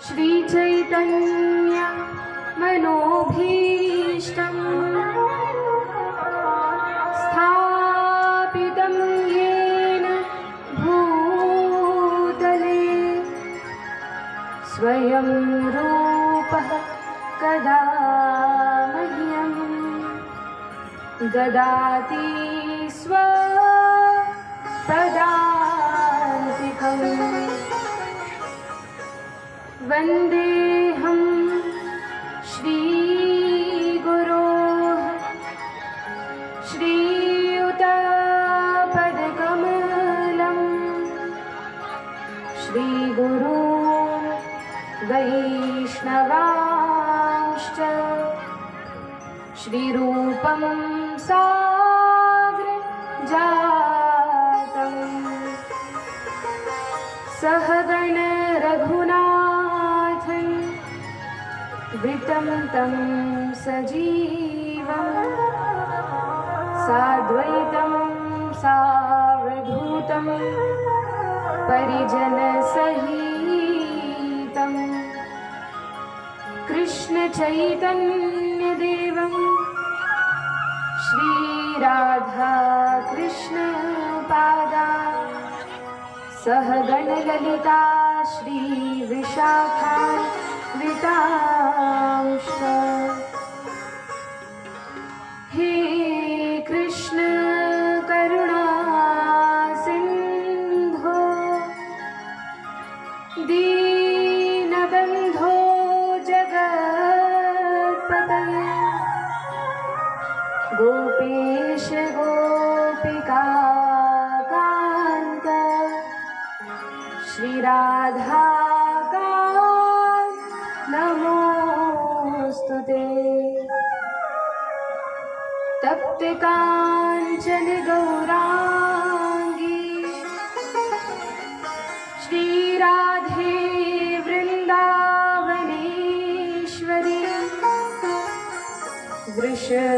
श्री चैतन्य मनोभीष्टम् स्थापितं येन भूतले स्वयं रूपः कदा मह्यं ददाति स्वपदान्तिकम्। वन्देऽहं श्रीगुरोः श्रीयुतपदकमलं श्रीगुरून् वैष्णवांश्च श्रीरूपं साग्रजातम् सहगण रघुनाथं वितं तं सजीवं साद्वैतं सावधूतं परिजनसहितं कृष्णचैतन्यदेवं श्रीराधाकृष्णपादान् सहगणललिता श्रीविशाखान्वितांश्च। हे कृष्ण करुणा सिन्धो दीनबन्धो जगत्पतये गोपेश गोपिकान्त श्रीराधाकान्त नमोस्तुते। तप्त काञ्चन गौराङ्गी श्रीराधे वृन्दावनेश्वरी वृषभानुसुते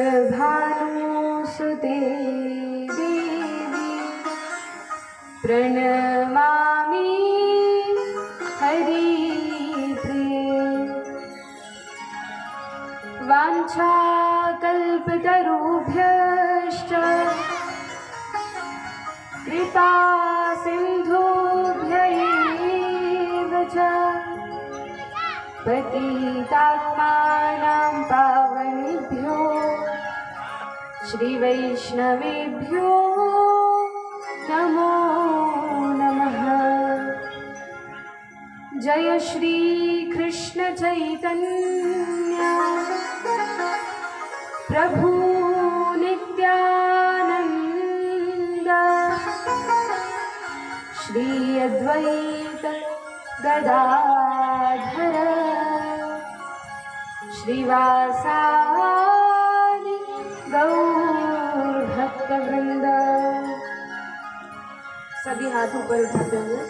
देवी प्रणमामि हरिप्रिये। वाञ्छाकल्पतरुभ्यश्च कृपा सिन्धुभ्य एव च पतितात्मानां पावनेभ्यो श्रीवैष्णवेभ्यो नमो नमः। जय श्री कृष्ण चैतन्य प्रभु नित्यानंद श्री अद्वैत गदाधर श्रीवासादि गौर भक्तवृंद। सभी हाथ ऊपर उठाते हुए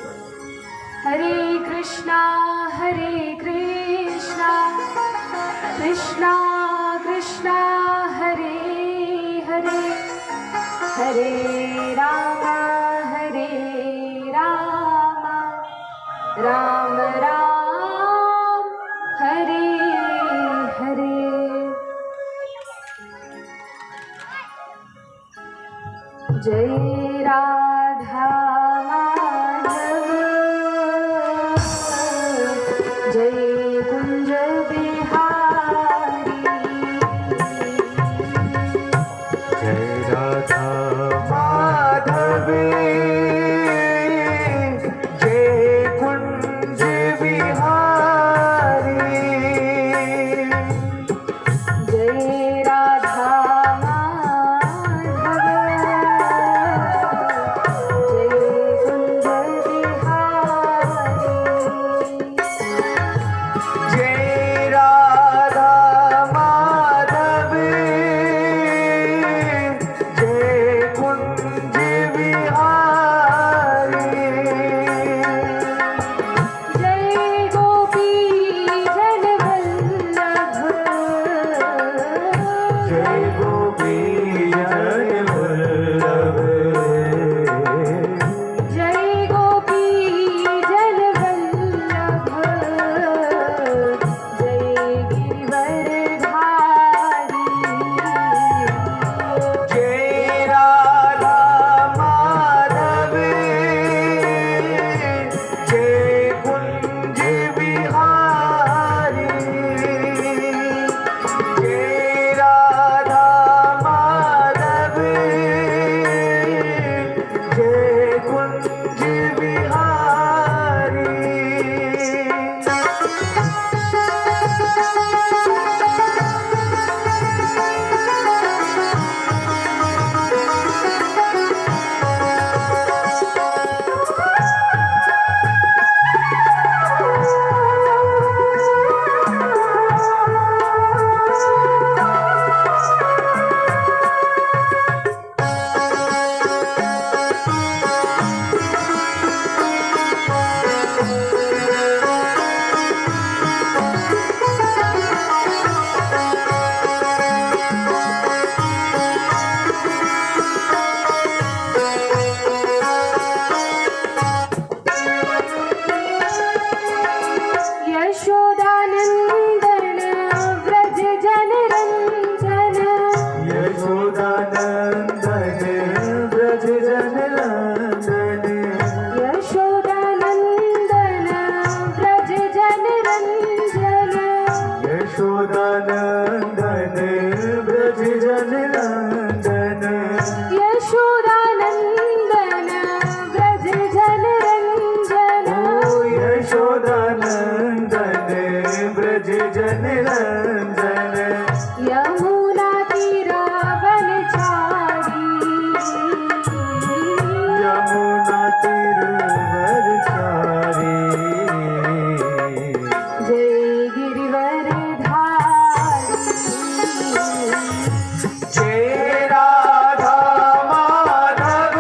हरे कृष्णा कृष्णा कृष्णा हरे हरे हरे राम राम राम हरे हरे। जय राधा माधव जय कुंज बिहारी। जय राधा माधव जय कुंज बिहारी। जय राधा माधव जय कुंज बिहारी। यशोदानंदन ब्रज जन नंदन यशोदानंदन व्रज जन रंजन ओ यशोदानंदन ब्रज जन नंदन यमुना तीर वनचारी यमुना तीर चारी जय गिरिवरधारी जय राधा माधव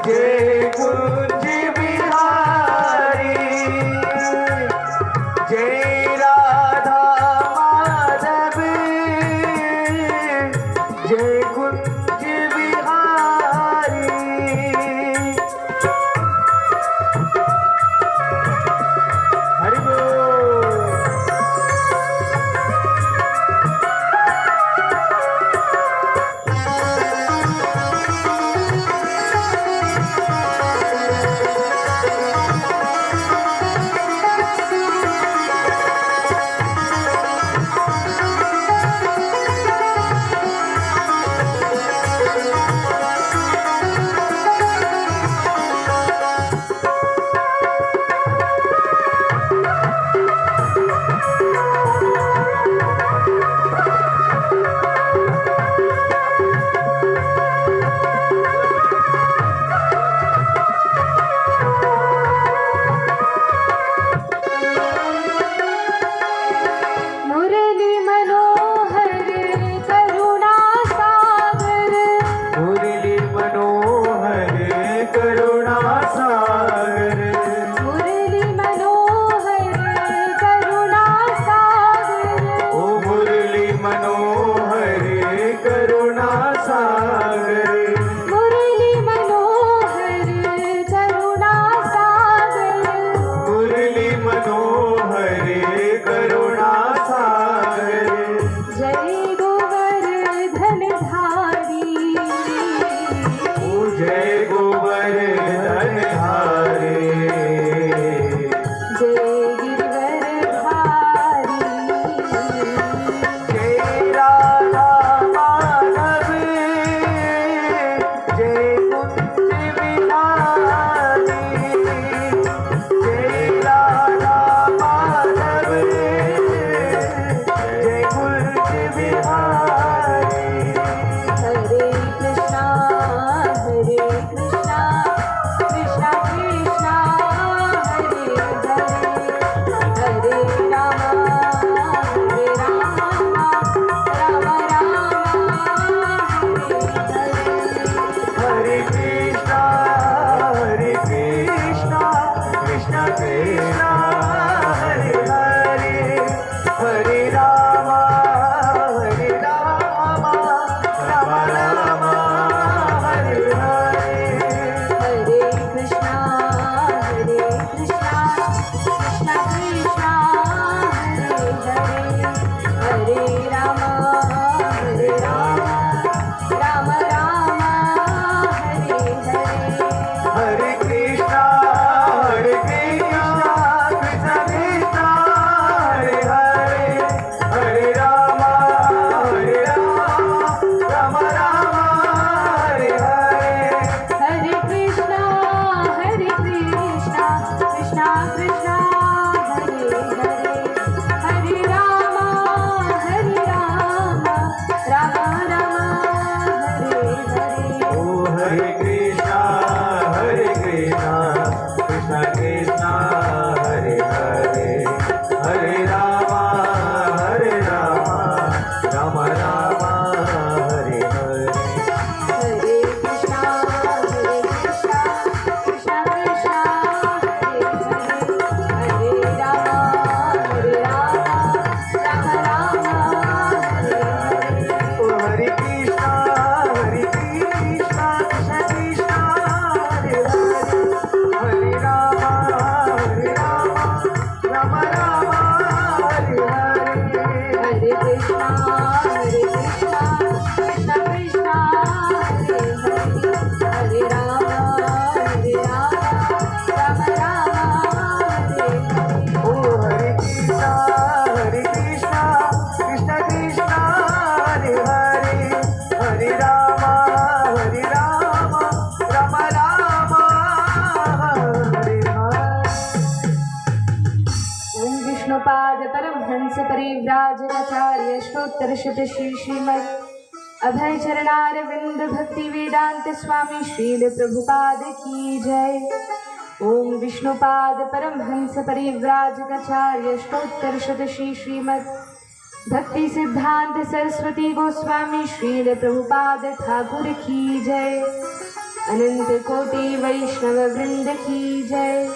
जय कुंज बिहारी जय राधा माधव जय कुंज बिहारी हरि बोल मुरली मनोहर करुणा सागर मुरली मनोहर करुणा सागर मुरली मनोहर करुणा सागर ओ मुरली मनोहर करुणा सागर मुरली मनोहर करुणा सागर मुरली मनोहर करुणा सागर जय गोवर्धन धारी ओ जय गोवर्धन धारे जय गिरिवरधारी जय राधा माधव जय कुंज बिहारी जय राधा माधव जय कुंज बिहारी हरे कृष्णा कृष्णा कृष्णा कृष्णा हरे हरे हरे राम राम राम हरे हरे हरे कृष्णा कृष्णा कृष्णा हरे हरे हरे राम राम राम हरे हरे हरे कृष्णा कृष्णा कृष्णा कृष्णा हरे हरे हरे राम राम राम हरे हरे हरे कृष्णा कृष्णा कृष्णा कृष्णा हरे हरे हरे राम राम राम हरे हरे हरे कृष्णा कृष्णा कृष्णा कृष्णा हरे हरे हरे राम राम राम हरे हरे ओ हरे कृष्णा कृष्णा कृष्णा हरे हरे हरे राम राम राम हरे हरे हरे कृष्णा कृष्णा कृष्णा कृष्णा हरे हरे विष्णुपाद परमहंस परिव्राजकाचार्य स्तोत्र श्री श्रीमद् अभय चरणारविंद भक्ति वेदांत स्वामी श्रील प्रभुपाद की जय। ओम विष्णुपाद परमहंस परिव्राजकाचार्य स्तोत्र श्री श्रीमद् भक्ति सिद्धांत सरस्वती गोस्वामी श्रील प्रभुपाद ठाकुर की जय। अनंत कोटि वैष्णव वृंद की जय।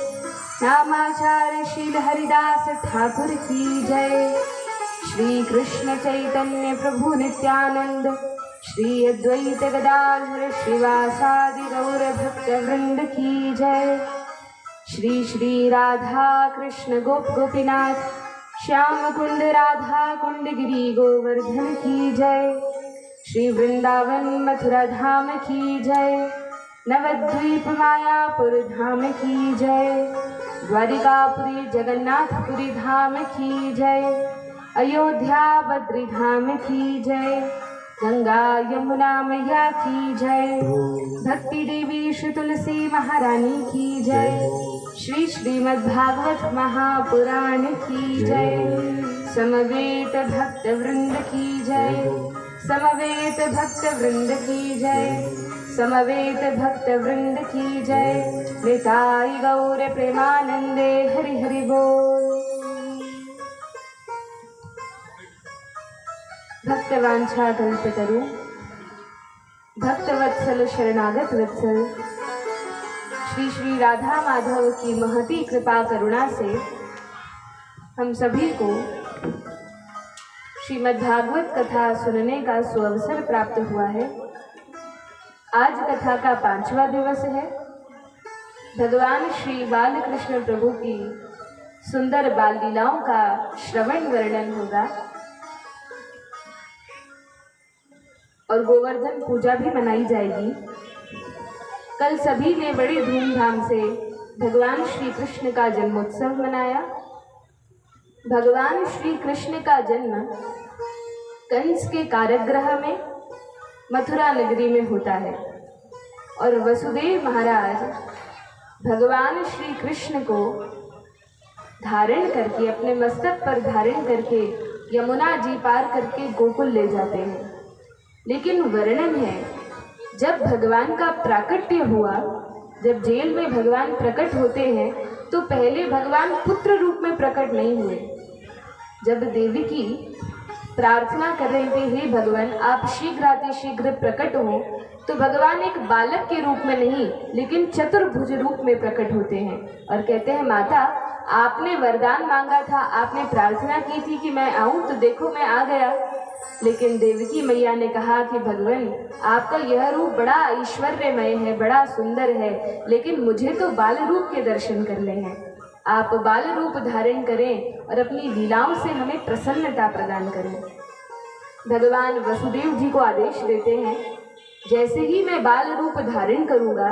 नामाचार्य शील हरिदास ठाकुर की जय। श्री कृष्ण चैतन्य प्रभु नित्यानंद श्री अद्वैत गदाधर श्रीवासादि गौर भक्त वृंद की जय। श्री श्री राधा कृष्ण गोप गोपीनाथ श्याम कुंड राधा कुंड गिरी गोवर्धन की जय। श्री वृंदावन मथुरा धाम की जय। नवद्वीप मायापुर धाम की जय। द्वारिकापुरी जगन्नाथपुरी धाम की जय। अयोध्या बद्री धाम की जय। गंगा यमुना मैया की जय। भक्ति देवी श्री तुलसी महारानी की जय। श्री श्रीमद् भागवत महापुराण की जय। समवेत भक्त वृंद की जय। समवेत भक्त वृंद की जय। समवेत भक्त वृंद की जय। निताई गौर प्रेमानंदे हरि हरि बोल। भक्तवांछा कल्पतरु भक्त वत्सल शरणागत वत्सल श्री श्री राधा माधव की महती कृपा करुणा से हम सभी को श्रीमद् भागवत कथा सुनने का सुअवसर प्राप्त हुआ है। आज कथा का 5वां दिवस है। भगवान श्री बालकृष्ण प्रभु की सुंदर बाल लीलाओं का श्रवण वर्णन होगा और गोवर्धन पूजा भी मनाई जाएगी। कल सभी ने बड़ी धूमधाम से भगवान श्री कृष्ण का जन्मोत्सव मनाया। भगवान श्री कृष्ण का जन्म कंस के कारागृह में मथुरा नगरी में होता है और वसुदेव महाराज भगवान श्री कृष्ण को धारण करके अपने मस्तक पर धारण करके यमुना जी पार करके गोकुल ले जाते हैं। लेकिन वर्णन है जब भगवान का प्राकट्य हुआ, जब जेल में भगवान प्रकट होते हैं तो पहले भगवान पुत्र रूप में प्रकट नहीं हुए। जब देवकी प्रार्थना कर रहे थे, हे भगवान आप शीघ्र प्रकट हो, तो भगवान एक बालक के रूप में नहीं लेकिन चतुर्भुज रूप में प्रकट होते हैं और कहते हैं माता आपने वरदान मांगा था, आपने प्रार्थना की थी कि मैं आऊं, तो देखो मैं आ गया। लेकिन देवकी मैया ने कहा कि भगवान आपका यह रूप बड़ा ऐश्वर्यमय है, बड़ा सुंदर है, लेकिन मुझे तो बाल रूप के दर्शन करने हैं। आप बाल रूप धारण करें और अपनी लीलाओं से हमें प्रसन्नता प्रदान करें। भगवान वसुदेव जी को आदेश देते हैं जैसे ही मैं बाल रूप धारण करूंगा,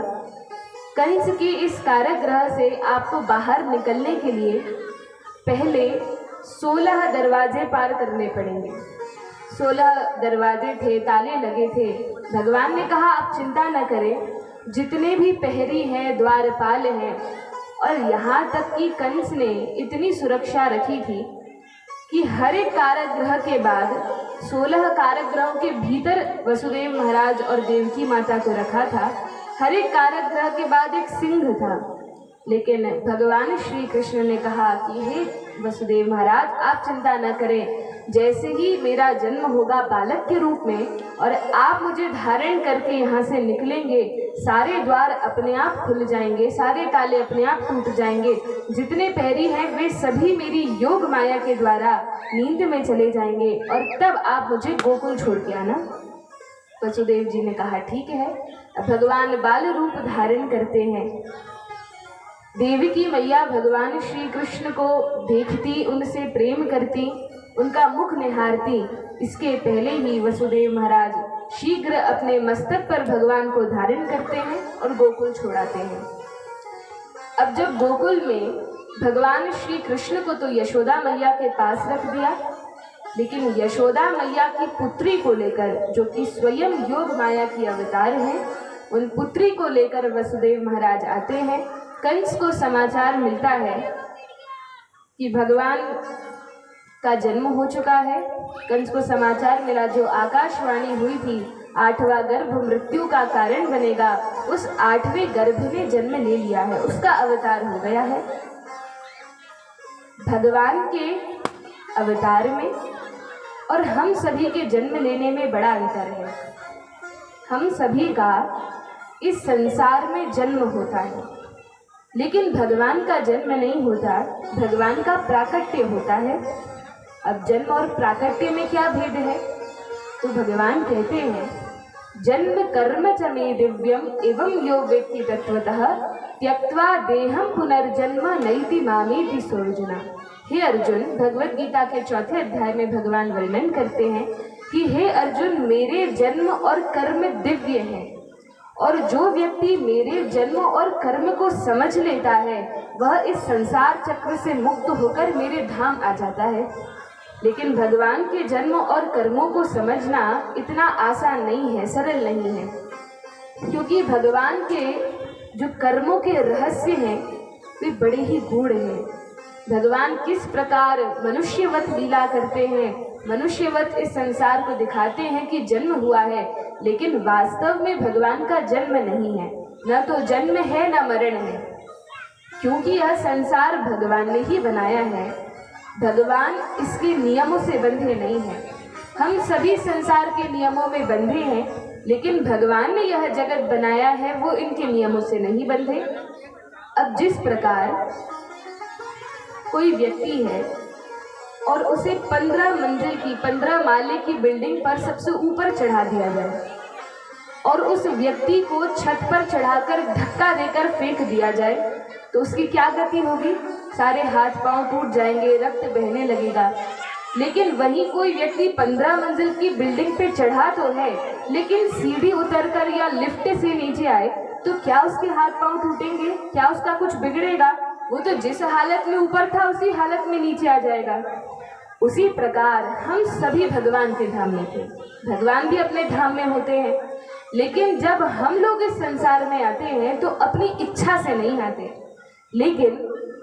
कंस के इस कारागृह से आपको बाहर निकलने के लिए पहले 16 दरवाजे पार करने पड़ेंगे। 16 दरवाजे थे, ताले लगे थे। भगवान ने कहा आप चिंता न करें, जितने भी प्रहरी हैं, द्वारपाल हैं, और यहाँ तक कि कंस ने इतनी सुरक्षा रखी थी कि हर एक कारागृह के बाद 16 कारागृहों के भीतर वसुदेव महाराज और देवकी माता को रखा था। हर एक कारागृह के बाद एक सिंह था। लेकिन भगवान श्री कृष्ण ने कहा कि हे वसुदेव महाराज आप चिंता न करें, जैसे ही मेरा जन्म होगा बालक के रूप में और आप मुझे धारण करके यहाँ से निकलेंगे, सारे द्वार अपने आप खुल जाएंगे, सारे ताले अपने आप टूट जाएंगे, जितने प्रहरी हैं वे सभी मेरी योग माया के द्वारा नींद में चले जाएंगे और तब आप मुझे गोकुल छोड़ के आना। वसुदेव जी ने कहा ठीक है। भगवान बाल रूप धारण करते हैं। देवकी मैया भगवान श्री कृष्ण को देखती, उनसे प्रेम करती, उनका मुख निहारती। इसके पहले ही वसुदेव महाराज शीघ्र अपने मस्तक पर भगवान को धारण करते हैं और गोकुल छोड़ाते हैं। अब जब गोकुल में भगवान श्री कृष्ण को तो यशोदा मैया के पास रख दिया, लेकिन यशोदा मैया की पुत्री को लेकर, जो कि स्वयं योग माया की अवतार है, उन पुत्री को लेकर वसुदेव महाराज आते हैं। कंस को समाचार मिलता है कि भगवान का जन्म हो चुका है। कंस को समाचार मिला, जो आकाशवाणी हुई थी 8वां गर्भ मृत्यु का कारण बनेगा, उस 8वें गर्भ ने जन्म ले लिया है, उसका अवतार हो गया है। भगवान के अवतार में और हम सभी के जन्म लेने में बड़ा अंतर है। हम सभी का इस संसार में जन्म होता है, लेकिन भगवान का जन्म नहीं होता, भगवान का प्राकट्य होता है। अब जन्म और प्राकट्य में क्या भेद है? तो भगवान कहते हैं, जन्म कर्म च मे दिव्यम एवं यो वेत्ति तत्वतः त्यक्त्वा देहम पुनर्जन्म नैति मामेति सोऽर्जुन। हे अर्जुन, भगवत गीता के 4थे अध्याय में भगवान वर्णन करते हैं कि हे अर्जुन, मेरे जन्म और कर्म दिव्य हैं, और जो व्यक्ति मेरे जन्म और कर्म को समझ लेता है वह इस संसार चक्र से मुक्त होकर मेरे धाम आ जाता है। लेकिन भगवान के जन्म और कर्मों को समझना इतना आसान नहीं है, सरल नहीं है, क्योंकि भगवान के जो कर्मों के रहस्य हैं वे बड़े ही गूढ़ हैं। भगवान किस प्रकार मनुष्यवत लीला करते हैं, मनुष्यवत इस संसार को दिखाते हैं कि जन्म हुआ है, लेकिन वास्तव में भगवान का जन्म नहीं है, न तो जन्म है न मरण है, क्योंकि यह संसार भगवान ने ही बनाया है। भगवान इसके नियमों से बंधे नहीं हैं। हम सभी संसार के नियमों में बंधे हैं, लेकिन भगवान ने यह जगत बनाया है वो इनके नियमों से नहीं बंधे। अब जिस प्रकार कोई व्यक्ति है और उसे 15 मंजिल की 15 माले की बिल्डिंग पर सबसे ऊपर चढ़ा दिया जाए और उस व्यक्ति को छत पर चढ़ाकर धक्का देकर फेंक दिया जाए, तो उसकी क्या गति होगी? सारे हाथ पांव टूट जाएंगे, रक्त बहने लगेगा। लेकिन वही कोई व्यक्ति 15 मंजिल की बिल्डिंग पे चढ़ा तो है, लेकिन सीढ़ी उतरकर या लिफ्ट से नीचे आए तो क्या उसके हाथ पांव टूटेंगे? क्या उसका कुछ बिगड़ेगा? वो तो जिस हालत में ऊपर था उसी हालत में नीचे आ जाएगा। उसी प्रकार हम सभी भगवान के धाम में थे, भगवान भी अपने धाम में होते हैं, लेकिन जब हम लोग इस संसार में आते हैं तो अपनी इच्छा से नहीं आते, लेकिन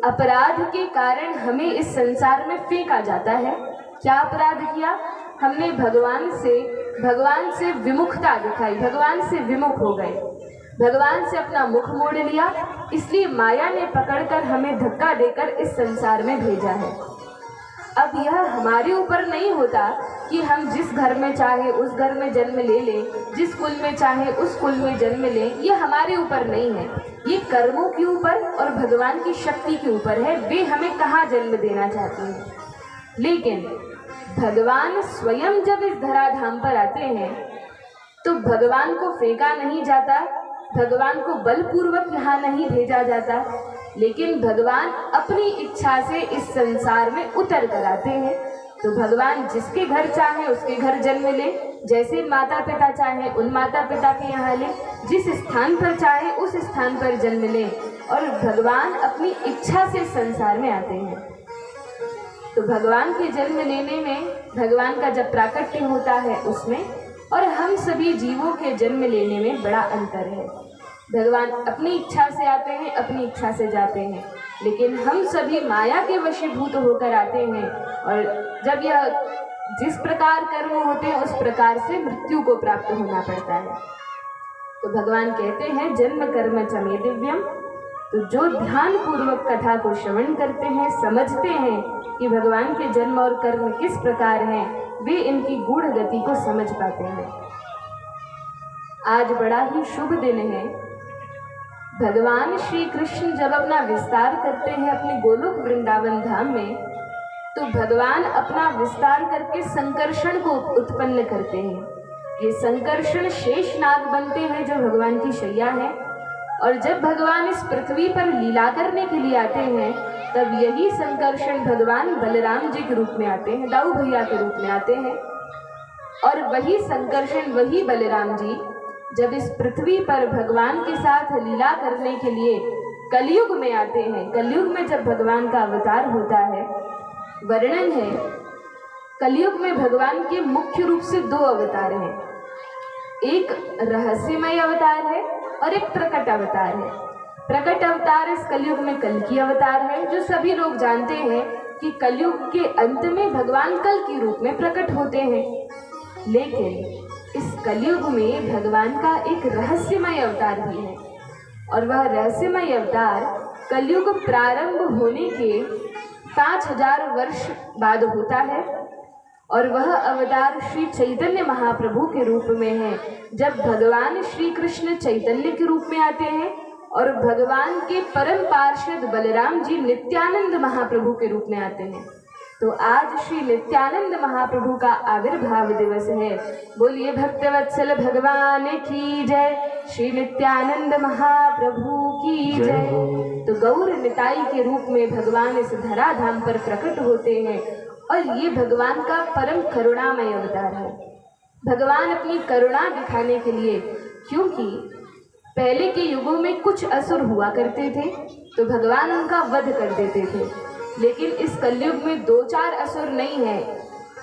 अपराध के कारण हमें इस संसार में फेंका जाता है। क्या अपराध किया हमने? भगवान से विमुखता दिखाई, भगवान से विमुख हो गए, भगवान से अपना मुख मोड़ लिया, इसलिए माया ने पकड़कर हमें धक्का देकर इस संसार में भेजा है। अब यह हमारे ऊपर नहीं होता कि हम जिस घर में चाहे उस घर में जन्म ले लें, जिस कुल में चाहे उस कुल में जन्म लें, यह हमारे ऊपर नहीं है, ये कर्मों के ऊपर और भगवान की शक्ति के ऊपर है, वे हमें कहाँ जन्म देना चाहते हैं। लेकिन भगवान स्वयं जब इस धराधाम पर आते हैं तो भगवान को फेंका नहीं जाता, भगवान को बलपूर्वक यहाँ नहीं भेजा जाता, लेकिन भगवान अपनी इच्छा से इस संसार में उतर कर आते हैं। तो भगवान जिसके घर चाहे उसके घर जन्म ले, जैसे माता पिता चाहे उन माता पिता के यहाँ ले, जिस स्थान पर चाहे उस स्थान पर जन्म ले, और भगवान अपनी इच्छा से संसार में आते हैं। तो भगवान के जन्म लेने में, भगवान का जब प्राकट्य होता है उसमें, और हम सभी जीवों के जन्म लेने में बड़ा अंतर है। भगवान अपनी इच्छा से आते हैं, अपनी इच्छा से जाते हैं, लेकिन हम सभी माया के वशीभूत होकर आते हैं, और जब यह जिस प्रकार कर्म होते हैं उस प्रकार से मृत्यु को प्राप्त होना पड़ता है। तो भगवान कहते हैं, जन्म कर्म च मे दिव्यम। तो जो ध्यान पूर्वक कथा को श्रवण करते हैं, समझते हैं कि भगवान के जन्म और कर्म किस प्रकार हैं, वे इनकी गूढ़ गति को समझ पाते हैं। आज बड़ा ही शुभ दिन है। भगवान श्री कृष्ण जब अपना विस्तार करते हैं अपने गोलोक वृंदावन धाम में, तो भगवान अपना विस्तार करके संकर्षण को उत्पन्न करते हैं। ये संकर्षण शेषनाग बनते हैं जो भगवान की शैया है, और जब भगवान इस पृथ्वी पर लीला करने के लिए आते हैं तब यही संकर्षण भगवान बलराम जी के रूप में आते हैं, दाऊ भैया के रूप में आते हैं। और वही संकर्षण, वही बलराम जी जब इस पृथ्वी पर भगवान के साथ लीला करने के लिए कलयुग में आते हैं, कलयुग में जब भगवान का अवतार होता है, वर्णन है कलयुग में भगवान के मुख्य रूप से 2 अवतार हैं। एक रहस्यमय अवतार है और एक प्रकट अवतार है। प्रकट अवतार इस कलयुग में कल्कि अवतार है, जो सभी लोग जानते हैं कि कलयुग के अंत में भगवान कल के रूप में प्रकट होते हैं। लेकिन इस कलयुग में भगवान का एक रहस्यमय अवतार भी है, और वह रहस्यमय अवतार कलयुग प्रारंभ होने के 5000 वर्ष बाद होता है, और वह अवतार श्री चैतन्य महाप्रभु के रूप में है। जब भगवान श्री कृष्ण चैतन्य के रूप में आते हैं और भगवान के परम पार्षद बलराम जी नित्यानंद महाप्रभु के रूप में आते हैं, तो आज श्री नित्यानंद महाप्रभु का आविर्भाव दिवस है। बोलिए भक्तवत्सल भगवान की जय, श्री नित्यानंद महाप्रभु की जय। तो गौर निताई के रूप में भगवान इस धराधाम पर प्रकट होते हैं, और ये भगवान का परम करुणामय अवतार है। भगवान अपनी करुणा दिखाने के लिए, क्योंकि पहले के युगों में कुछ असुर हुआ करते थे तो भगवान उनका वध कर देते थे, लेकिन इस कलयुग में 2-4 असुर नहीं है।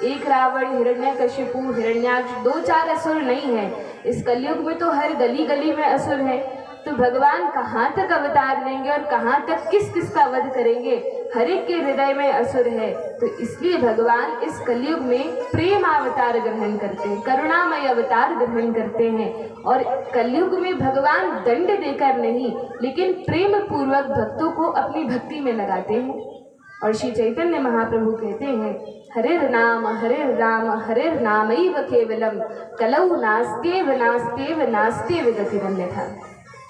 एक रावण, हिरण्यकशिपु, हिरण्याक्ष, 2-4 असुर नहीं है। इस कलयुग में तो हर गली गली में असुर है। तो भगवान कहाँ तक अवतार लेंगे और कहाँ तक किस किस का वध करेंगे? हर एक के हृदय में असुर है। तो इसलिए भगवान इस कलयुग में प्रेम अवतार ग्रहण करते हैं, करुणामय अवतार ग्रहण करते हैं। और कलयुग में भगवान दंड देकर नहीं, लेकिन प्रेम पूर्वक भक्तों को अपनी भक्ति में लगाते हैं। और श्री चैतन्य महाप्रभु कहते हैं, हरेर नाम हरेर नामैव केवलम कलौ नास्त्येव नास्त्येव नास्त्येव गतिरन्यथा।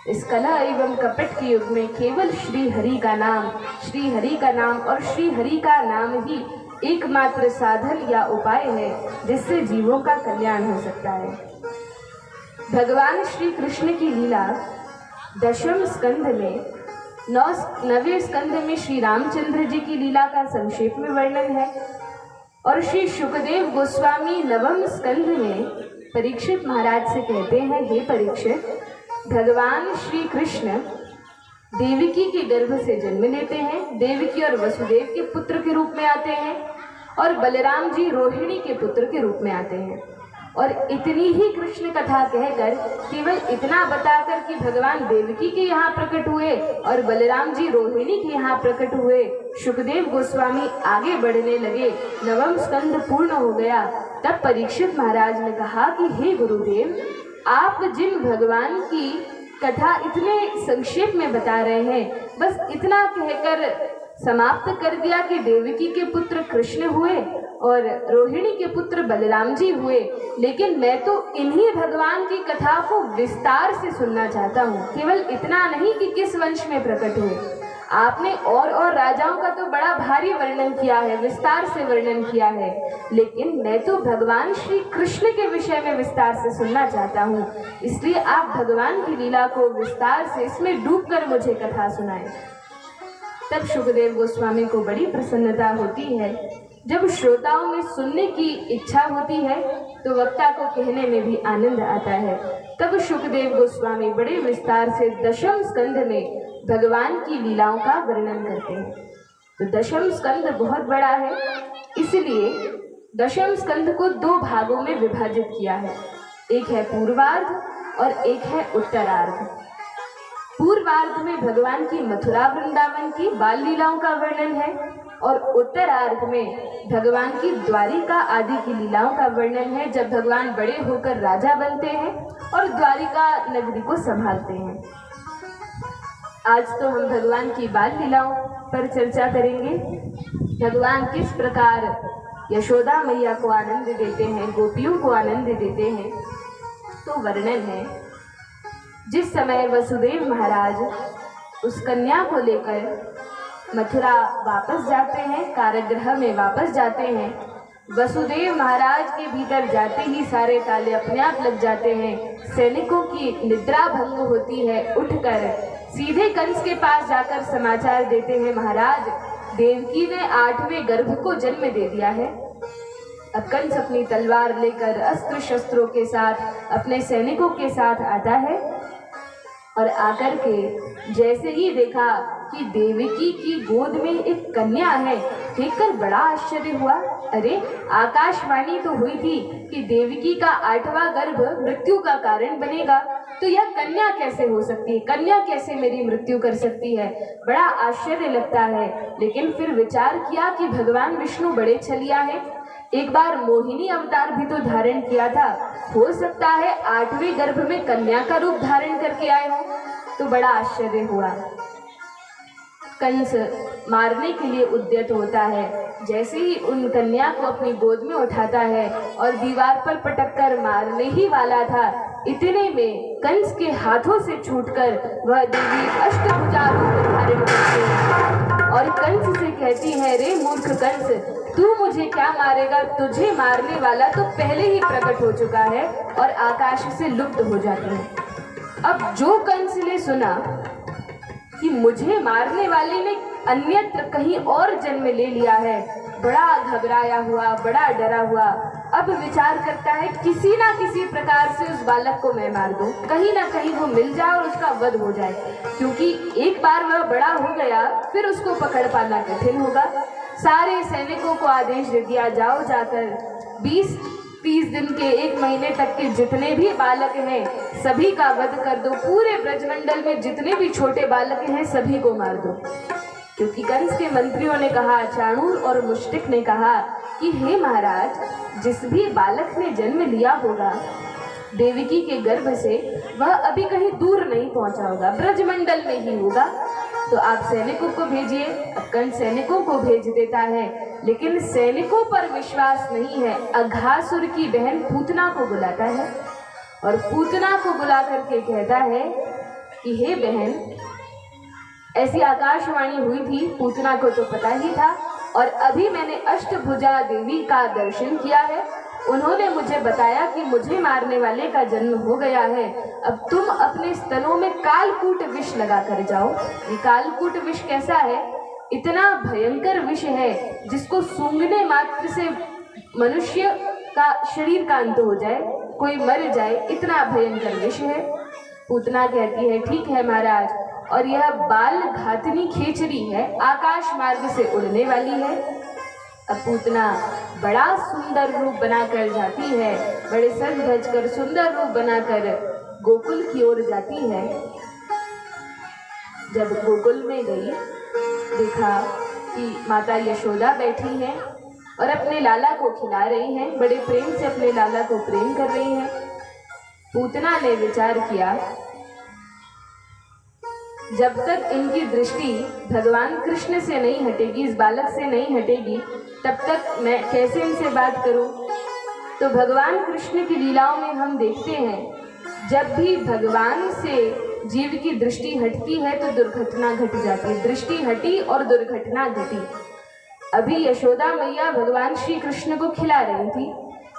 इस कला एवं कपट के युग में केवल श्री हरि का नाम, श्री हरि का नाम और श्री हरि का नाम ही एकमात्र साधन या उपाय है जिससे जीवों का कल्याण हो सकता है। भगवान श्री कृष्ण की लीला 10वें स्कंध में 9वें स्कंध में श्री रामचंद्र जी की लीला का संक्षेप में वर्णन है, और श्री शुकदेव गोस्वामी 9वें स्कंध में परीक्षित महाराज से कहते हैं, हे परीक्षित, भगवान श्री कृष्ण देवकी के गर्भ से जन्म लेते हैं, देवकी और वसुदेव के पुत्र के रूप में आते हैं, और बलराम जी रोहिणी के पुत्र के रूप में आते हैं। और इतनी ही कृष्ण कथा कहकर, केवल इतना बताकर कि भगवान देवकी के यहाँ प्रकट हुए और बलराम जी रोहिणी के यहाँ प्रकट हुए, शुकदेव गोस्वामी आगे बढ़ने लगे। 9वां स्कंद पूर्ण हो गया। तब परीक्षित महाराज ने कहा कि हे गुरुदेव, आप जिन भगवान की कथा इतने संक्षेप में बता रहे हैं, बस इतना कहकर समाप्त कर दिया कि देवकी के पुत्र कृष्ण हुए और रोहिणी के पुत्र बलराम जी हुए, लेकिन मैं तो इन्हीं भगवान की कथा को विस्तार से सुनना चाहता हूँ। केवल इतना नहीं कि किस वंश में प्रकट हुए। आपने और राजाओं का तो बड़ा भारी वर्णन किया है, विस्तार से वर्णन किया है, लेकिन मैं तो भगवान श्री कृष्ण के विषय में विस्तार से सुनना चाहता हूँ। इसलिए आप भगवान की लीला को विस्तार से इसमें डूबकर मुझे कथा सुनाएं। तब शुकदेव गोस्वामी को बड़ी प्रसन्नता होती है। जब श्रोताओं में सुनने की इच्छा होती है तो वक्ता को कहने में भी आनंद आता है। तब शुकदेव गोस्वामी बड़े विस्तार से 10वें स्कंध में भगवान की लीलाओं का वर्णन करते हैं। तो 10वां स्कंद बहुत बड़ा है, इसलिए 10वें स्कंद को 2 भागों में विभाजित किया है। एक है पूर्वार्ध और एक है उत्तरार्ध। पूर्वार्ध में भगवान की मथुरा वृंदावन की बाल लीलाओं का वर्णन है, और उत्तरार्ध में भगवान की द्वारिका आदि की लीलाओं का वर्णन है, जब भगवान बड़े होकर राजा बनते हैं और द्वारिका नगरी को संभालते हैं। आज तो हम भगवान की बाल लीलाओं पर चर्चा करेंगे। भगवान किस प्रकार यशोदा मैया को आनंद देते हैं, गोपियों को आनंद देते हैं। तो वर्णन है, जिस समय वसुदेव महाराज उस कन्या को लेकर मथुरा वापस जाते हैं, कारागृह में वापस जाते हैं, वसुदेव महाराज के भीतर जाते ही सारे ताले अपने आप लग जाते हैं। सैनिकों की निद्रा भंग होती है, उठकर सीधे कंस के पास जाकर समाचार देते हैं, महाराज देवकी ने 8वें गर्भ को जन्म दे दिया है। अब कंस अपनी तलवार लेकर अस्त्र शस्त्रों के साथ अपने सैनिकों के साथ आता है, और आकर के जैसे ही देखा कि देवकी की गोद में एक कन्या है, देखकर बड़ा आश्चर्य हुआ। अरे आकाशवाणी तो हुई थी कि देवकी का 8वां गर्भ मृत्यु का कारण बनेगा, तो यह कन्या कैसे हो सकती है? कन्या कैसे मेरी मृत्यु कर सकती है? बड़ा आश्चर्य लगता है। लेकिन फिर विचार किया कि भगवान विष्णु बड़े छलिया है, एक बार मोहिनी अवतार भी तो धारण किया था, हो सकता है 8वें गर्भ में कन्या का रूप धारण करके आए हो। तो बड़ा आश्चर्य हुआ। कंस मारने के लिए उद्यत होता है। जैसे ही उन कन्या को अपनी गोद में उठाता है और दीवार पर पटककर मारने ही वाला था, इतने में कंस के हाथों से छूटकर वह देवी अष्टभुजा रूप धारण करती है और कंस से कहती है, रे मूर्ख कंस, तू मुझे क्या मारेगा? तुझे मारने वाला तो पहले ही प्रकट हो चुका है और आकाश से लुप्त हो जाती है। अब जो कंस ने सुना कि मुझे मारने वाले ने अन्यत्र कहीं और जन्म ले लिया है, बड़ा घबराया हुआ, बड़ा डरा हुआ। अब विचार करता है किसी ना किसी प्रकार से उस बालक को मैं मार दूं, कहीं ना कहीं वो मिल जाए और उसका वध हो जाए, क्योंकि एक बार वह बड़ा हो गया फिर उसको पकड़ पाना कठिन होगा। सारे सैनिकों को आदेश दे दिया, जाओ जाकर 20-30 दिन के 1 महीने तक के जितने भी बालक हैं सभी का वध कर दो, पूरे ब्रजमंडल में जितने भी छोटे बालक हैं सभी को मार दो। क्योंकि कंस के मंत्रियों ने कहा, चाणूर और मुष्टिक ने कहा कि हे महाराज, जिस भी बालक ने जन्म लिया होगा देवकी के गर्भ से, वह अभी कहीं दूर नहीं पहुंचा होगा, ब्रजमंडल में ही होगा, तो आप सैनिकों को भेजिए। अब कंस सैनिकों को भेज देता है, लेकिन सैनिकों पर विश्वास नहीं है। अघासुर की बहन पूतना को बुलाता है और पूतना को बुला करके कहता है कि हे बहन, ऐसी आकाशवाणी हुई थी, पूतना को तो पता ही था, और अभी मैंने अष्टभुजा देवी का दर्शन किया है। उन्होंने मुझे बताया कि मुझे मारने वाले का जन्म हो गया है। अब तुम अपने स्तनों में कालकूट विष लगा कर जाओ। ये कालकूट विष कैसा है? इतना भयंकर विष है जिसको सूंघने मात्र से मनुष्य का शरीर का अंत हो जाए, कोई मर जाए, इतना भयंकर विष है। पूतना कहती है, ठीक है महाराज, और यह बाल घातनी खेचरी है, आकाश मार्ग से उड़ने वाली है। अब पूतना बड़ा सुंदर रूप बनाकर जाती है, बड़े सज धज कर सुंदर रूप बनाकर गोकुल की ओर जाती है। जब गोकुल में गई, देखा कि माता यशोदा बैठी हैं और अपने लाला को खिला रही हैं, बड़े प्रेम से अपने लाला को प्रेम कर रही हैं। पूतना ने विचार किया, जब तक इनकी दृष्टि भगवान कृष्ण से नहीं हटेगी, इस बालक से नहीं हटेगी, तब तक मैं कैसे इनसे बात करूं? तो भगवान कृष्ण की लीलाओं में हम देखते हैं, जब भी भगवान से जीव की दृष्टि हटती है तो दुर्घटना घट जाती है। दृष्टि हटी और दुर्घटना घटी। अभी यशोदा मैया भगवान श्री कृष्ण को खिला रही थी,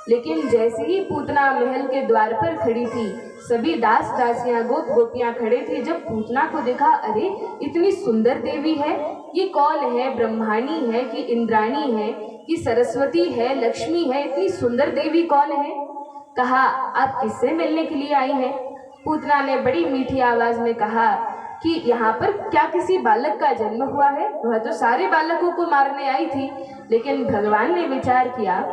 लेकिन जैसे ही पूतना महल के द्वार पर खड़ी थी, सभी दास दासियां गोप गोपियां खड़े थे। जब पूतना को देखा, अरे इतनी सुंदर देवी है, ये कौन है? ब्रह्माणी है कि इंद्राणी है कि सरस्वती है, लक्ष्मी है, इतनी सुंदर देवी कौन है? कहा, आप किससे मिलने के लिए आई हैं? पूतना ने बड़ी मीठी आवाज में कहा कि यहाँ पर क्या किसी बालक का जन्म हुआ है? वह तो सारे बालकों को मारने आई थी। लेकिन भगवान ने विचार किया,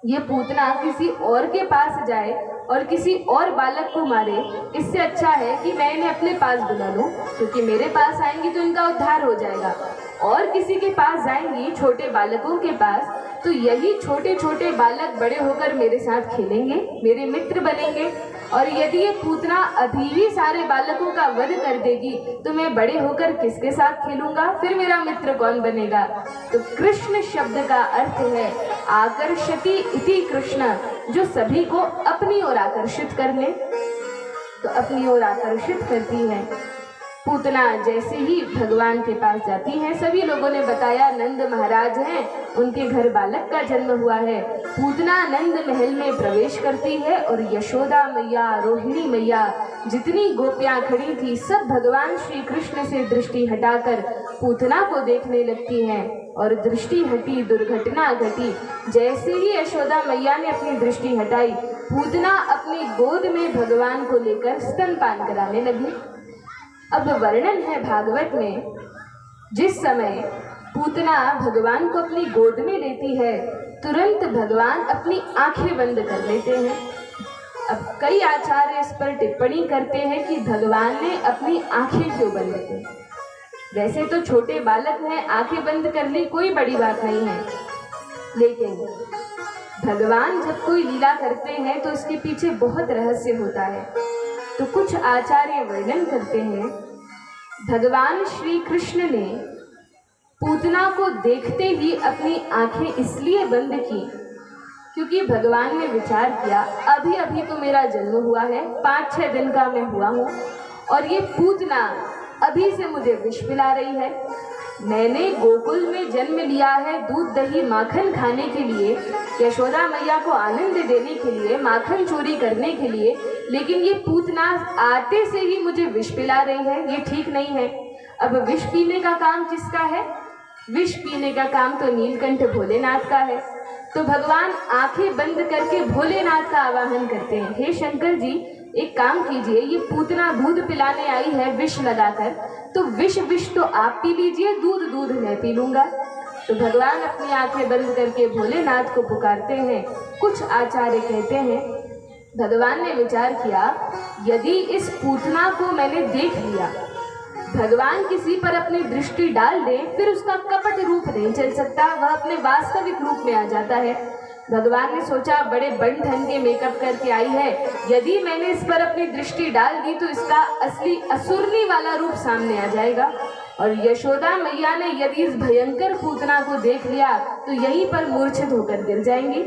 ये पूतना किसी और के पास जाए और किसी और बालक को मारे, इससे अच्छा है कि मैं इन्हें अपने पास बुला लूं, क्योंकि मेरे पास आएंगी तो इनका उद्धार हो जाएगा। और किसी के पास जाएंगी, छोटे बालकों के पास, तो यही छोटे छोटे बालक बड़े होकर मेरे साथ खेलेंगे, मेरे मित्र बनेंगे। और यदि ये पूतना अभी ही सारे बालकों का वध कर देगी तो मैं बड़े होकर किसके साथ खेलूंगा? फिर मेरा मित्र कौन बनेगा? तो कृष्ण शब्द का अर्थ है आकर्षति इति कृष्ण, जो सभी को अपनी ओर आकर्षित कर ले। तो अपनी ओर आकर्षित करती है। पूतना जैसे ही भगवान के पास जाती हैं, सभी लोगों ने बताया नंद महाराज हैं, उनके घर बालक का जन्म हुआ है। पूतना नंद महल में प्रवेश करती है और यशोदा मैया, रोहिणी मैया, जितनी गोपियां खड़ी थी, सब भगवान श्री कृष्ण से दृष्टि हटाकर पूतना को देखने लगती हैं। और दृष्टि हटी, दुर्घटना घटी। जैसे ही यशोदा मैया ने अपनी दृष्टि हटाई, पूतना अपनी गोद में भगवान को लेकर स्तनपान कराने लगी। अब वर्णन है भागवत में, जिस समय पूतना भगवान को अपनी गोद में लेती है, तुरंत भगवान अपनी आंखें बंद कर लेते हैं। अब कई आचार्य इस पर टिप्पणी करते हैं कि भगवान ने अपनी आंखें क्यों बंद की। वैसे तो छोटे बालक हैं, आंखें बंद कर ली कोई बड़ी बात नहीं है, लेकिन भगवान जब कोई लीला करते हैं तो उसके पीछे बहुत रहस्य होता है। तो कुछ आचार्य वर्णन करते हैं, भगवान श्री कृष्ण ने पूतना को देखते ही अपनी आंखें इसलिए बंद की क्योंकि भगवान ने विचार किया, अभी अभी तो मेरा जन्म हुआ है, 5-6 दिन का मैं हुआ हूँ और ये पूतना अभी से मुझे विष पिला रही है। मैंने गोकुल में जन्म लिया है दूध दही माखन खाने के लिए, यशोदा मैया को आनंद देने के लिए, माखन चोरी करने के लिए, लेकिन ये पूतना आते से ही मुझे विष पिला रही है, ये ठीक नहीं है। अब विष पीने का काम किसका है? विष पीने का काम तो नीलकंठ भोलेनाथ का है। तो भगवान आंखें बंद करके भोलेनाथ का आवाहन करते हैं, हे शंकर जी एक काम कीजिए, ये पूतना दूध पिलाने आई है विष लगाकर, तो विष तो आप पी लीजिए, दूध मैं पी लूंगा। तो भगवान अपनी आंखें बंद करके भोलेनाथ को पुकारते हैं। कुछ आचार्य कहते हैं भगवान ने विचार किया, यदि इस पूतना को मैंने देख लिया, भगवान किसी पर अपनी दृष्टि डाल दे फिर उसका कपट रूप नहीं चल सकता, वह अपने वास्तविक रूप में आ जाता है। भगवान ने सोचा, बड़े बन ठन के मेकअप करके आई है, यदि मैंने इस पर अपनी दृष्टि डाल दी तो इसका असली असुरनी वाला रूप सामने आ जाएगा और यशोदा मैया ने यदि इस भयंकर पूतना को देख लिया तो यहीं पर मूर्छित होकर गिर जाएंगी।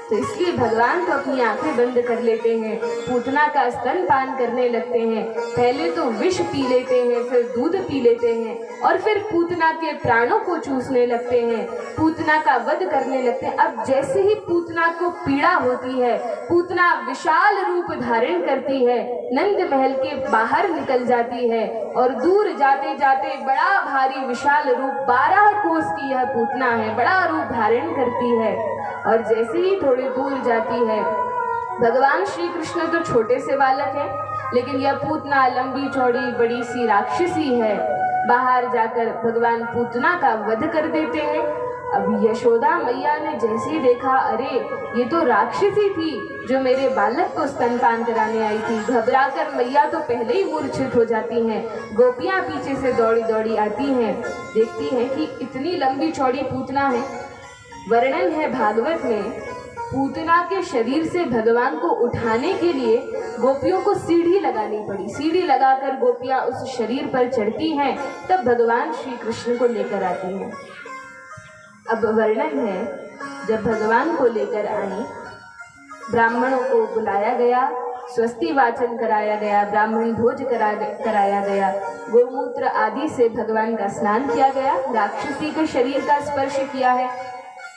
तो इसलिए भगवान तो अपनी आंखें बंद कर लेते हैं, पूतना का स्तनपान करने लगते हैं। पहले तो विष पी लेते हैं, फिर दूध पी लेते हैं और फिर पूतना के प्राणों को चूसने लगते हैं, पूतना का वध करने लगते हैं। अब जैसे ही पूतना को पीड़ा होती है, पूतना विशाल रूप धारण करती है, नंद महल के बाहर निकल जाती है और दूर जाते जाते बड़ा भारी विशाल रूप 12 कोस की यह पूतना है, बड़ा रूप धारण करती है। और जैसे ही थोड़ी दूर जाती है, भगवान श्री कृष्ण तो छोटे से बालक हैं, लेकिन यह पूतना लंबी चौड़ी बड़ी सी राक्षसी है। बाहर जाकर भगवान पूतना का वध कर देते हैं। अब यशोदा मैया ने जैसे ही देखा, अरे ये तो राक्षसी थी जो मेरे बालक को स्तनपान कराने आई थी, घबराकर मैया तो पहले ही मूर्छित हो जाती हैं। गोपियां पीछे से दौड़ी दौड़ी आती हैं, देखती हैं कि इतनी लंबी चौड़ी पूतना है। वर्णन है भागवत में, पूतना के शरीर से भगवान को उठाने के लिए गोपियों को सीढ़ी लगानी पड़ी। सीढ़ी लगाकर गोपियां उस शरीर पर चढ़ती हैं, तब भगवान श्री कृष्ण को लेकर आती हैं। अब वर्णन है, जब भगवान को लेकर आई, ब्राह्मणों को बुलाया गया, स्वस्ति वाचन कराया गया, ब्राह्मण भोज कराया गया, गोमूत्र आदि से भगवान का स्नान किया गया, राक्षसी के शरीर का स्पर्श किया है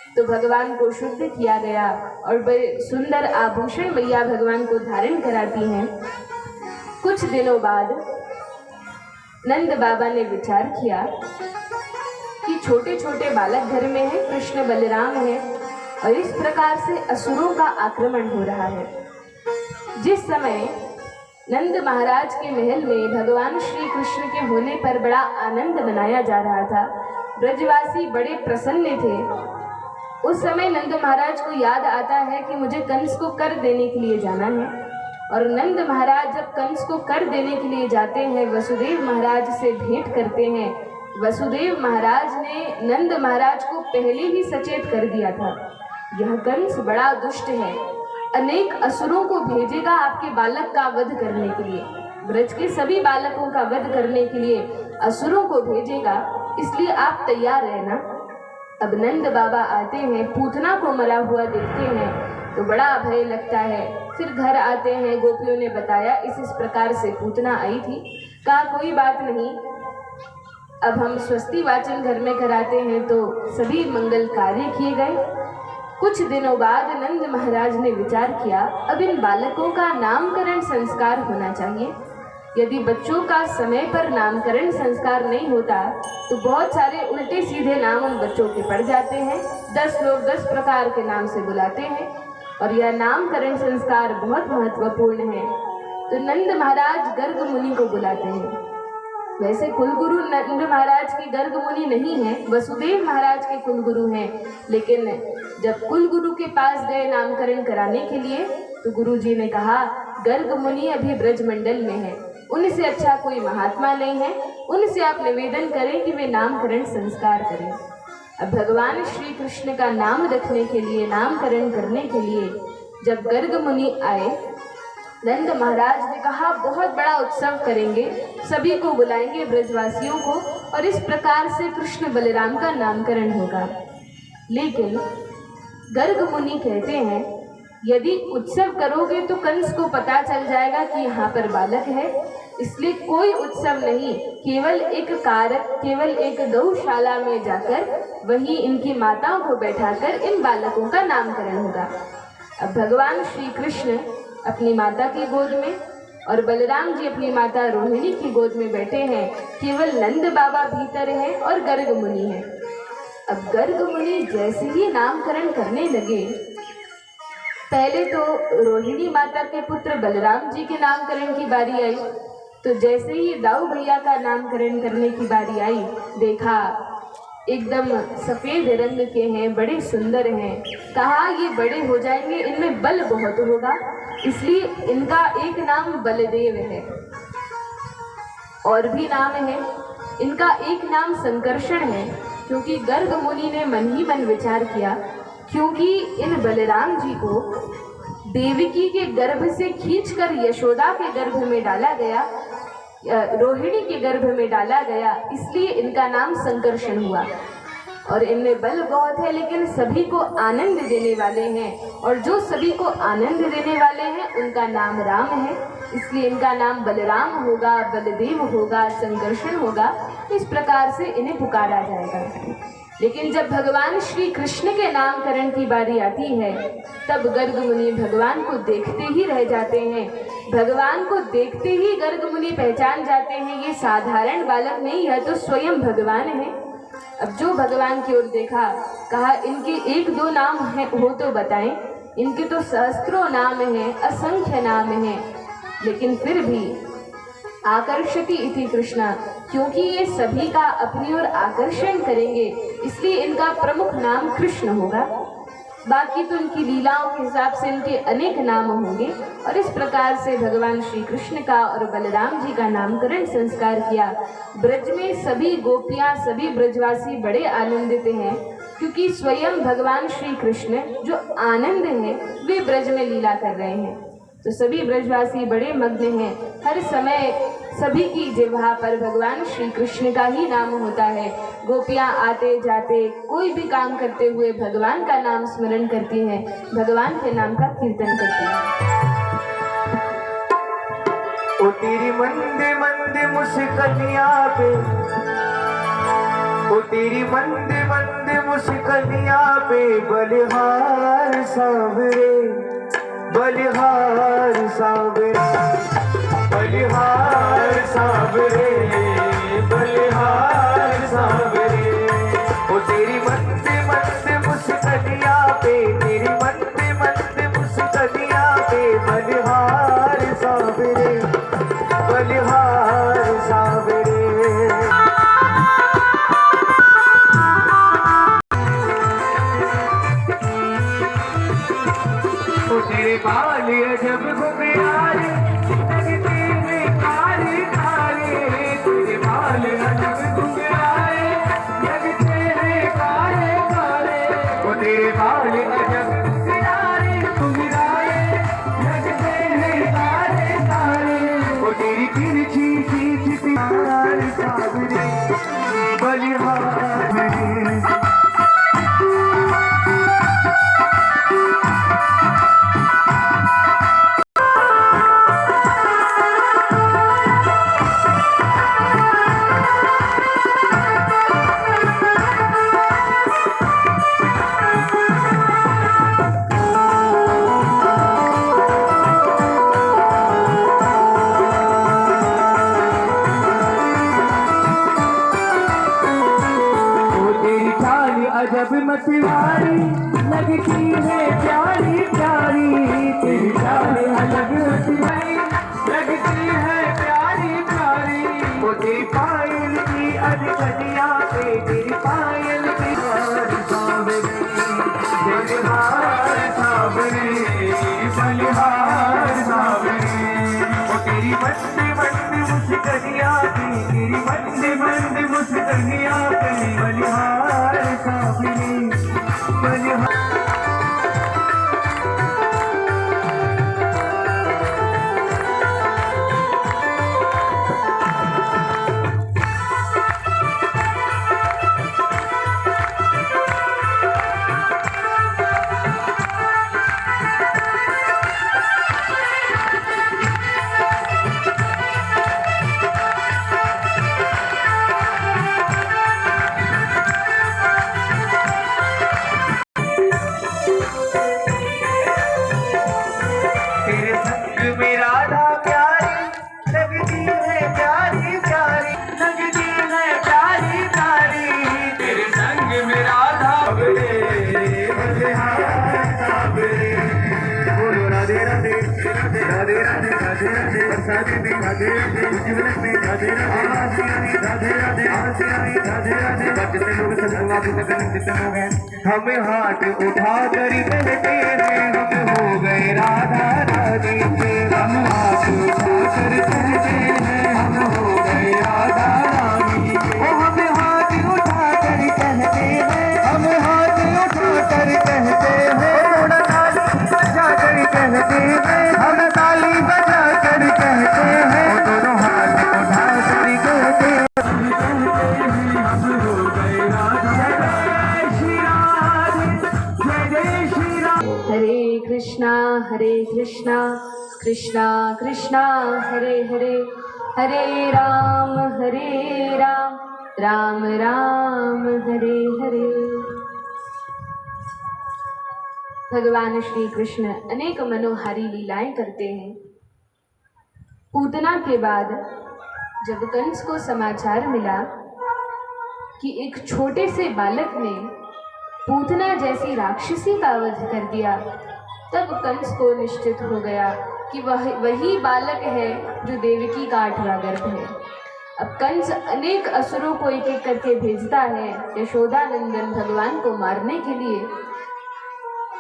तो भगवान को शुद्ध किया गया और बड़े सुंदर आभूषण मैया भगवान को धारण कराती हैं। कुछ दिनों बाद नंद बाबा ने विचार किया कि छोटे छोटे बालक घर में हैं, कृष्ण बलराम हैं और इस प्रकार से असुरों का आक्रमण हो रहा है। जिस समय नंद महाराज के महल में भगवान श्री कृष्ण के होने पर बड़ा आनंद मनाया जा रहा था, ब्रजवासी बड़े प्रसन्न थे। उस समय नंद महाराज को याद आता है कि मुझे कंस को कर देने के लिए जाना है। और नंद महाराज जब कंस को कर देने के लिए जाते हैं, वसुदेव महाराज से भेंट करते हैं। वसुदेव महाराज ने नंद महाराज को पहले ही सचेत कर दिया था, यह कंस बड़ा दुष्ट है, अनेक असुरों को भेजेगा आपके बालक का वध करने के लिए, ब्रज के सभी बालकों का वध करने के लिए असुरों को भेजेगा, इसलिए आप तैयार रहना। अब नंद बाबा आते हैं, पूतना को मरा हुआ देखते हैं तो बड़ा भय लगता है। फिर घर आते हैं, गोपियों ने बताया इस प्रकार से पूतना आई थी। कहा कोई बात नहीं, अब हम स्वस्ति वाचन घर में कराते हैं। तो सभी मंगल कार्य किए गए। कुछ दिनों बाद नंद महाराज ने विचार किया, अब इन बालकों का नामकरण संस्कार होना चाहिए। यदि बच्चों का समय पर नामकरण संस्कार नहीं होता तो बहुत सारे उल्टे सीधे नाम उन बच्चों के पड़ जाते हैं। 10 लोग 10 प्रकार के नाम से बुलाते हैं और यह नामकरण संस्कार बहुत महत्वपूर्ण है। तो नंद महाराज गर्ग मुनि को बुलाते हैं। वैसे कुलगुरु नंद महाराज के गर्ग मुनि नहीं हैं, वसुदेव महाराज के कुलगुरु हैं। लेकिन जब कुलगुरु के पास गए नामकरण कराने के लिए तो गुरुजी ने कहा गर्ग मुनि अभी ब्रजमंडल में है, उनसे अच्छा कोई महात्मा नहीं है, उनसे आप निवेदन करें कि वे नामकरण संस्कार करें। अब भगवान श्री कृष्ण का नाम रखने के लिए, नामकरण करने के लिए जब गर्ग मुनि आए, नंद महाराज ने कहा बहुत बड़ा उत्सव करेंगे, सभी को बुलाएंगे ब्रजवासियों को, और इस प्रकार से कृष्ण बलराम का नामकरण होगा। लेकिन गर्ग मुनि कहते हैं यदि उत्सव करोगे तो कंस को पता चल जाएगा कि यहाँ पर बालक है, इसलिए कोई उत्सव नहीं, केवल एक कारक, केवल एक गौशाला में जाकर वहीं इनकी माताओं को बैठाकर इन बालकों का नामकरण होगा। अब भगवान श्री कृष्ण अपनी माता की गोद में और बलराम जी अपनी माता रोहिणी की गोद में बैठे हैं, केवल नंद बाबा भीतर हैं और गर्ग मुनि हैं। अब गर्ग मुनि जैसे ही नामकरण करने लगे, पहले तो रोहिणी माता के पुत्र बलराम जी के नामकरण की बारी आई, तो जैसे ही दाऊ भैया का नामकरण करने की बारी आई, देखा एकदम सफ़ेद रंग के हैं, बड़े सुंदर हैं। कहा ये बड़े हो जाएंगे, इनमें बल बहुत होगा, इसलिए इनका एक नाम बलदेव है, और भी नाम है इनका, एक नाम संकर्षण है, क्योंकि गर्ग मुनि ने मन ही मन विचार किया, क्योंकि इन बलराम जी को देवकी के गर्भ से खींचकर यशोदा के गर्भ में डाला गया, रोहिणी के गर्भ में डाला गया, इसलिए इनका नाम संकर्षण हुआ। और इनमें बल बहुत है, लेकिन सभी को आनंद देने वाले हैं, और जो सभी को आनंद देने वाले हैं उनका नाम राम है, इसलिए इनका नाम बलराम होगा, बलदेव होगा, संकर्षण होगा। इस प्रकार से इन्हें पुकारा जाएगा। लेकिन जब भगवान श्री कृष्ण के नामकरण की बारी आती है, तब गर्ग मुनि भगवान को देखते ही रह जाते हैं। भगवान को देखते ही गर्ग मुनि पहचान जाते हैं ये साधारण बालक नहीं, यह तो स्वयं भगवान है। अब जो भगवान की ओर देखा, कहा इनके एक दो नाम है हो तो बताएं, इनके तो सहस्त्रों नाम हैं, असंख्य नाम हैं, लेकिन फिर भी आकर्षति इति कृष्णा, क्योंकि ये सभी का अपनी ओर आकर्षण करेंगे, इसलिए इनका प्रमुख नाम कृष्ण होगा। बाकी तो इनकी लीलाओं के हिसाब से इनके अनेक नाम होंगे। और इस प्रकार से भगवान श्री कृष्ण का और बलराम जी का नामकरण संस्कार किया। ब्रज में सभी गोपियाँ, सभी ब्रजवासी बड़े आनंदित हैं, क्योंकि स्वयं भगवान श्री कृष्ण जो आनंद है वे ब्रज में लीला कर रहे हैं। तो सभी ब्रजवासी बड़े मग्न हैं, हर समय सभी की जिह्वा पर भगवान श्री कृष्ण का ही नाम होता है। गोपियाँ आते जाते कोई भी काम करते हुए भगवान का नाम स्मरण करती हैं, भगवान के नाम का कीर्तन करती हैं। ओ तेरी मंदे मंदे मुस्कनिया पे, ओ तेरी मंदे मंदे मुस्कनिया पे बलिहार सांवरे, बलिहार सांवरे, बलिहार सांवरे, बलिहार सांवरे। ओ तेरी मंदे मंदे मुस्कनिया पे, तेरी मंदे मंदे मुस्कनिया पे बलिहार सांवरे, बलिहार सांवरे। ओ तेरे बाल अजब घुंघराले, लगते हैं काले काले, तेरे बाल अजब घुंघराले, लगते हैं काले काले। ओ तेरे बाल अजब घुंघराले, घुंघराले, लगते हैं काले काले। ओ तेरी तिरछी सी प्यार सांवरे, बलिहार सांवरे। अजब मतवारी, लगती है प्यारी प्यारी, तेरी चाल अजब मतवारी, लगती है प्यारी प्यारी। वो तेरी पायल की अधकनिया पे तेरी पायल की हार सावरे तेरे हार सावरे बलिहार सावरे वो तेरी मंदी मंदी मुस्कनिया पे तेरी मंदी मंदी मुस्कनिया पे बलिहार सावरे बलिहार हमें हाथ उठा कर कहते हैं हम हो गए राधा रानी के हम हाथ उठा कर कहते हैं हम हो गए राधा रानी के हमें हाथ उठा कर कहते हैं हम हाथ उठा कर कहते हैं थोड़ा ताली बजा कर कहते हैं हम ताली बजा कर कहते हैं दोनों हाथ उठा कर कहते हैं हम हो गए राधा हरे कृष्णा कृष्णा कृष्णा हरे हरे हरे राम राम राम हरे हरे। भगवान श्री कृष्ण अनेक मनोहारी लीलाएं करते हैं। पूतना के बाद जब कंस को समाचार मिला कि एक छोटे से बालक ने पूतना जैसी राक्षसी का वध कर दिया, तब कंस को निश्चित हो गया कि वही बालक है जो देवकी का 8वां गर्भ है। अब कंस अनेक असुरों को एक एक करके भेजता है यशोदा नंदन भगवान को मारने के लिए,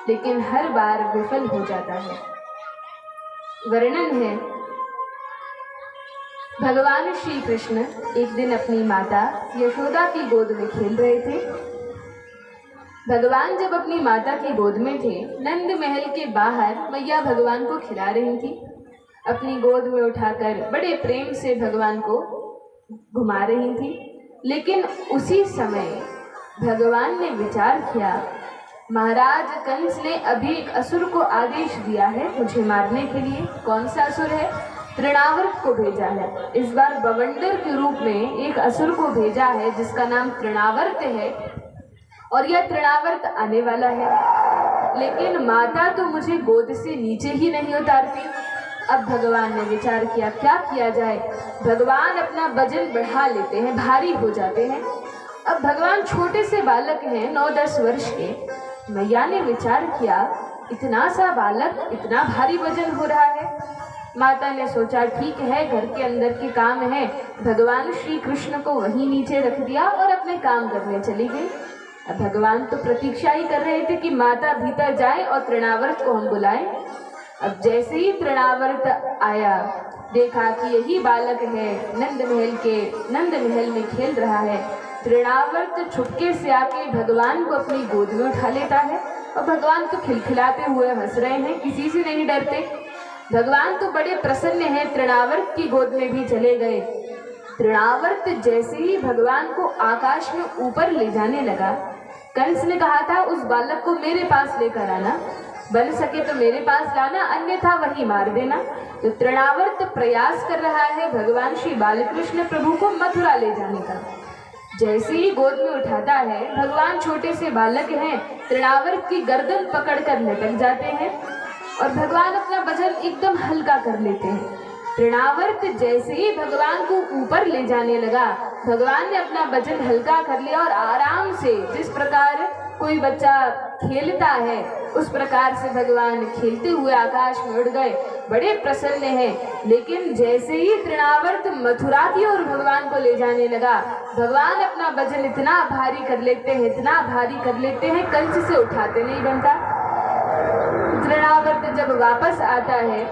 लेकिन हर बार विफल हो जाता है। वर्णन है, भगवान श्री कृष्ण एक दिन अपनी माता यशोदा की गोद में खेल रहे थे। भगवान जब अपनी माता की गोद में थे, नंद महल के बाहर मैया भगवान को खिला रही थी। अपनी गोद में उठाकर बड़े प्रेम से भगवान को घुमा रही थी। लेकिन उसी समय भगवान ने विचार किया, महाराज कंस ने अभी एक असुर को आदेश दिया है मुझे मारने के लिए। कौन सा असुर है? तृणावर्त को भेजा है। इस बार बवंडर के रूप में एक असुर को भेजा है जिसका नाम तृणावर्त है, और यह तृणावर्त आने वाला है। लेकिन माता तो मुझे गोद से नीचे ही नहीं उतारती। अब भगवान ने विचार किया क्या किया जाए। भगवान अपना वजन बढ़ा लेते हैं, भारी हो जाते हैं। अब भगवान छोटे से बालक हैं, 9-10 वर्ष के। मैया ने विचार किया इतना सा बालक, इतना भारी वजन हो रहा है। माता ने सोचा ठीक है, घर के अंदर के काम है। भगवान श्री कृष्ण को वहीं नीचे रख दिया और अपने काम करने चली गई। अब भगवान तो प्रतीक्षा ही कर रहे थे कि माता भीतर जाए और तृणावर्त को हम बुलाएं। अब जैसे ही तृणावर्त आया, देखा कि यही बालक है, नंद महल में खेल रहा है। तृणावर्त छुपके से आके भगवान को अपनी गोद में उठा लेता है और भगवान तो खिलखिलाते हुए हंस रहे हैं, किसी से नहीं डरते। भगवान तो बड़े प्रसन्न हैं, तृणावर्त की गोद में भी चले गए। तृणावर्त जैसे ही भगवान को आकाश में ऊपर ले जाने लगा, कंस ने कहा था उस बालक को मेरे पास लेकर आना, बन सके तो मेरे पास लाना, अन्यथा वही मार देना। तो तृणावर्त प्रयास कर रहा है भगवान श्री बालकृष्ण प्रभु को मथुरा ले जाने का। जैसे ही गोद में उठाता है, भगवान छोटे से बालक हैं, तृणावर्त की गर्दन पकड़कर लटक जाते हैं और भगवान अपना वजन एकदम हल्का कर लेते हैं। तृणावर्त जैसे ही भगवान को ऊपर ले जाने लगा, भगवान ने अपना वजन हल्का कर लिया और आराम से, जिस प्रकार कोई बच्चा खेलता है, उस प्रकार से भगवान खेलते हुए आकाश में उड़ गए, बड़े प्रसन्न हैं। लेकिन जैसे ही तृणावर्त मथुरा की ओर भगवान को ले जाने लगा, भगवान अपना वजन इतना भारी कर लेते हैं, इतना भारी कर लेते हैं, कंच से उठाते नहीं बनता। तृणावर्त जब वापस आता है,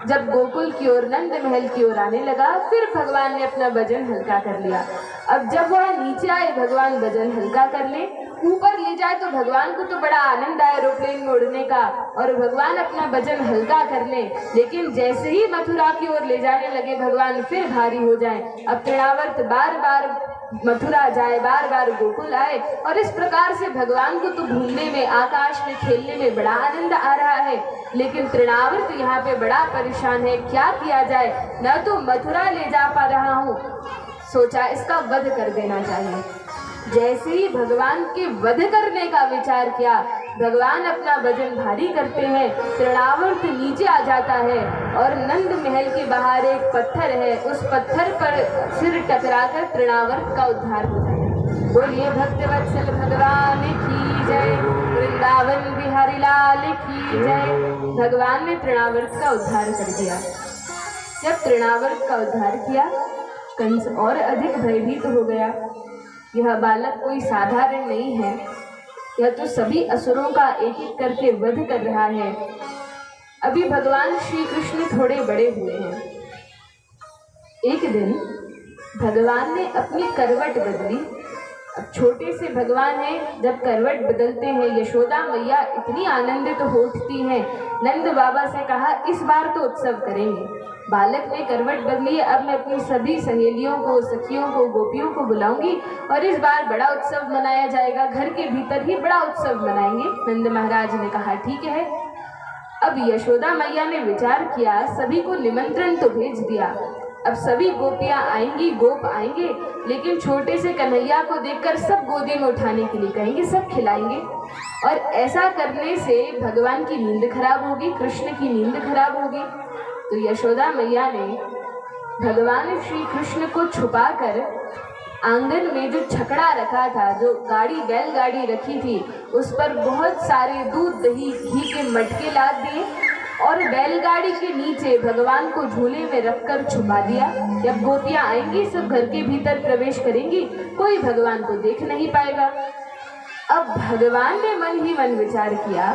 जब गोकुल की ओर, नंद महल की ओर आने लगा, फिर भगवान ने अपना वजन हल्का कर लिया। अब जब वह नीचे आए, भगवान वजन हल्का कर ले, ऊपर ले जाए तो भगवान को तो बड़ा आनंद आए एरोप्लेन में उड़ने का, और भगवान अपना वजन हल्का कर ले। लेकिन जैसे ही मथुरा की ओर ले जाने लगे, भगवान फिर भारी हो जाए। अब तृणावर्त बार बार मथुरा जाए, बार बार गोकुल आए, और इस प्रकार से भगवान को तो घूमने में, आकाश में खेलने में बड़ा आनंद आ रहा है। लेकिन तृणावर्त यहाँ पे बड़ा परेशान है, क्या किया जाए, न तो मथुरा ले जा पा रहा हूँ, सोचा इसका वध कर देना चाहिए। जैसे ही भगवान के वध करने का विचार किया, भगवान अपना वजन भारी करते हैं, तृणावर्त नीचे आ जाता है, और नंद महल के बाहर एक पत्थर है, उस पत्थर पर सिर टकराकर तृणावर्त का उद्धार हो जाता है। बोलिए भक्तवत्सल भगवान की जय, वृंदावन बिहारी लाल की जय। भगवान ने तृणावर्त का उद्धार कर दिया। जब तृणावर्त का उद्धार किया, कंस और अधिक भयभीत हो गया। यह बालक कोई साधारण नहीं है, यह तो सभी असुरों का एक एक करके वध कर रहा है। अभी भगवान श्री कृष्ण थोड़े बड़े हुए हैं। एक दिन भगवान ने अपनी करवट बदली। अब छोटे से भगवान हैं, जब करवट बदलते हैं, यशोदा मैया इतनी आनंदित हो उठती हैं। नंद बाबा से कहा, इस बार तो उत्सव करेंगे। बालक ने करवट बदली, अब मैं अपनी सभी सहेलियों को, सखियों को, गोपियों को बुलाऊंगी और इस बार बड़ा उत्सव मनाया जाएगा, घर के भीतर ही बड़ा उत्सव मनाएंगे। नंद महाराज ने कहा, ठीक है। अब यशोदा मैया ने विचार किया, सभी को निमंत्रण तो भेज दिया, अब सभी गोपियां आएंगी, गोप आएंगे, लेकिन छोटे से कन्हैया को देखकर सब गोदी में उठाने के लिए कहेंगे, सब खिलाएंगे, और ऐसा करने से भगवान की नींद खराब होगी, कृष्ण की नींद खराब होगी। तो यशोदा मैया ने भगवान श्री कृष्ण को छुपाकर आंगन में जो छकड़ा रखा था, जो गाड़ी, बैलगाड़ी रखी थी, उस पर बहुत सारे दूध, दही, घी के मटके लाद दिए और बैलगाड़ी के नीचे भगवान को झूले में रखकर छुपा दिया। जब गोपियां आएंगी, सब घर के भीतर प्रवेश करेंगी, कोई भगवान को देख नहीं पाएगा। अब भगवान ने मन ही मन विचार किया,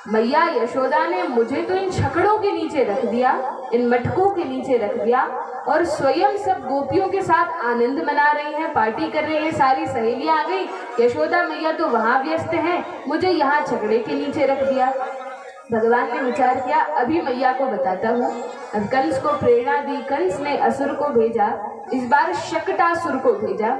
मैया यशोदा ने मुझे तो इन छकड़ों के नीचे रख दिया, इन मटकों के नीचे रख दिया, और स्वयं सब गोपियों के साथ आनंद मना रही हैं, पार्टी कर रही हैं, सारी सहेलियां आ गई, यशोदा मैया तो वहां व्यस्त हैं, मुझे यहाँ छकड़े के नीचे रख दिया। भगवान ने विचार किया, अभी मैया को बताता हूँ। अब कंस को प्रेरणा दी, कंस ने असुर को भेजा, इस बार शकटासुर को भेजा।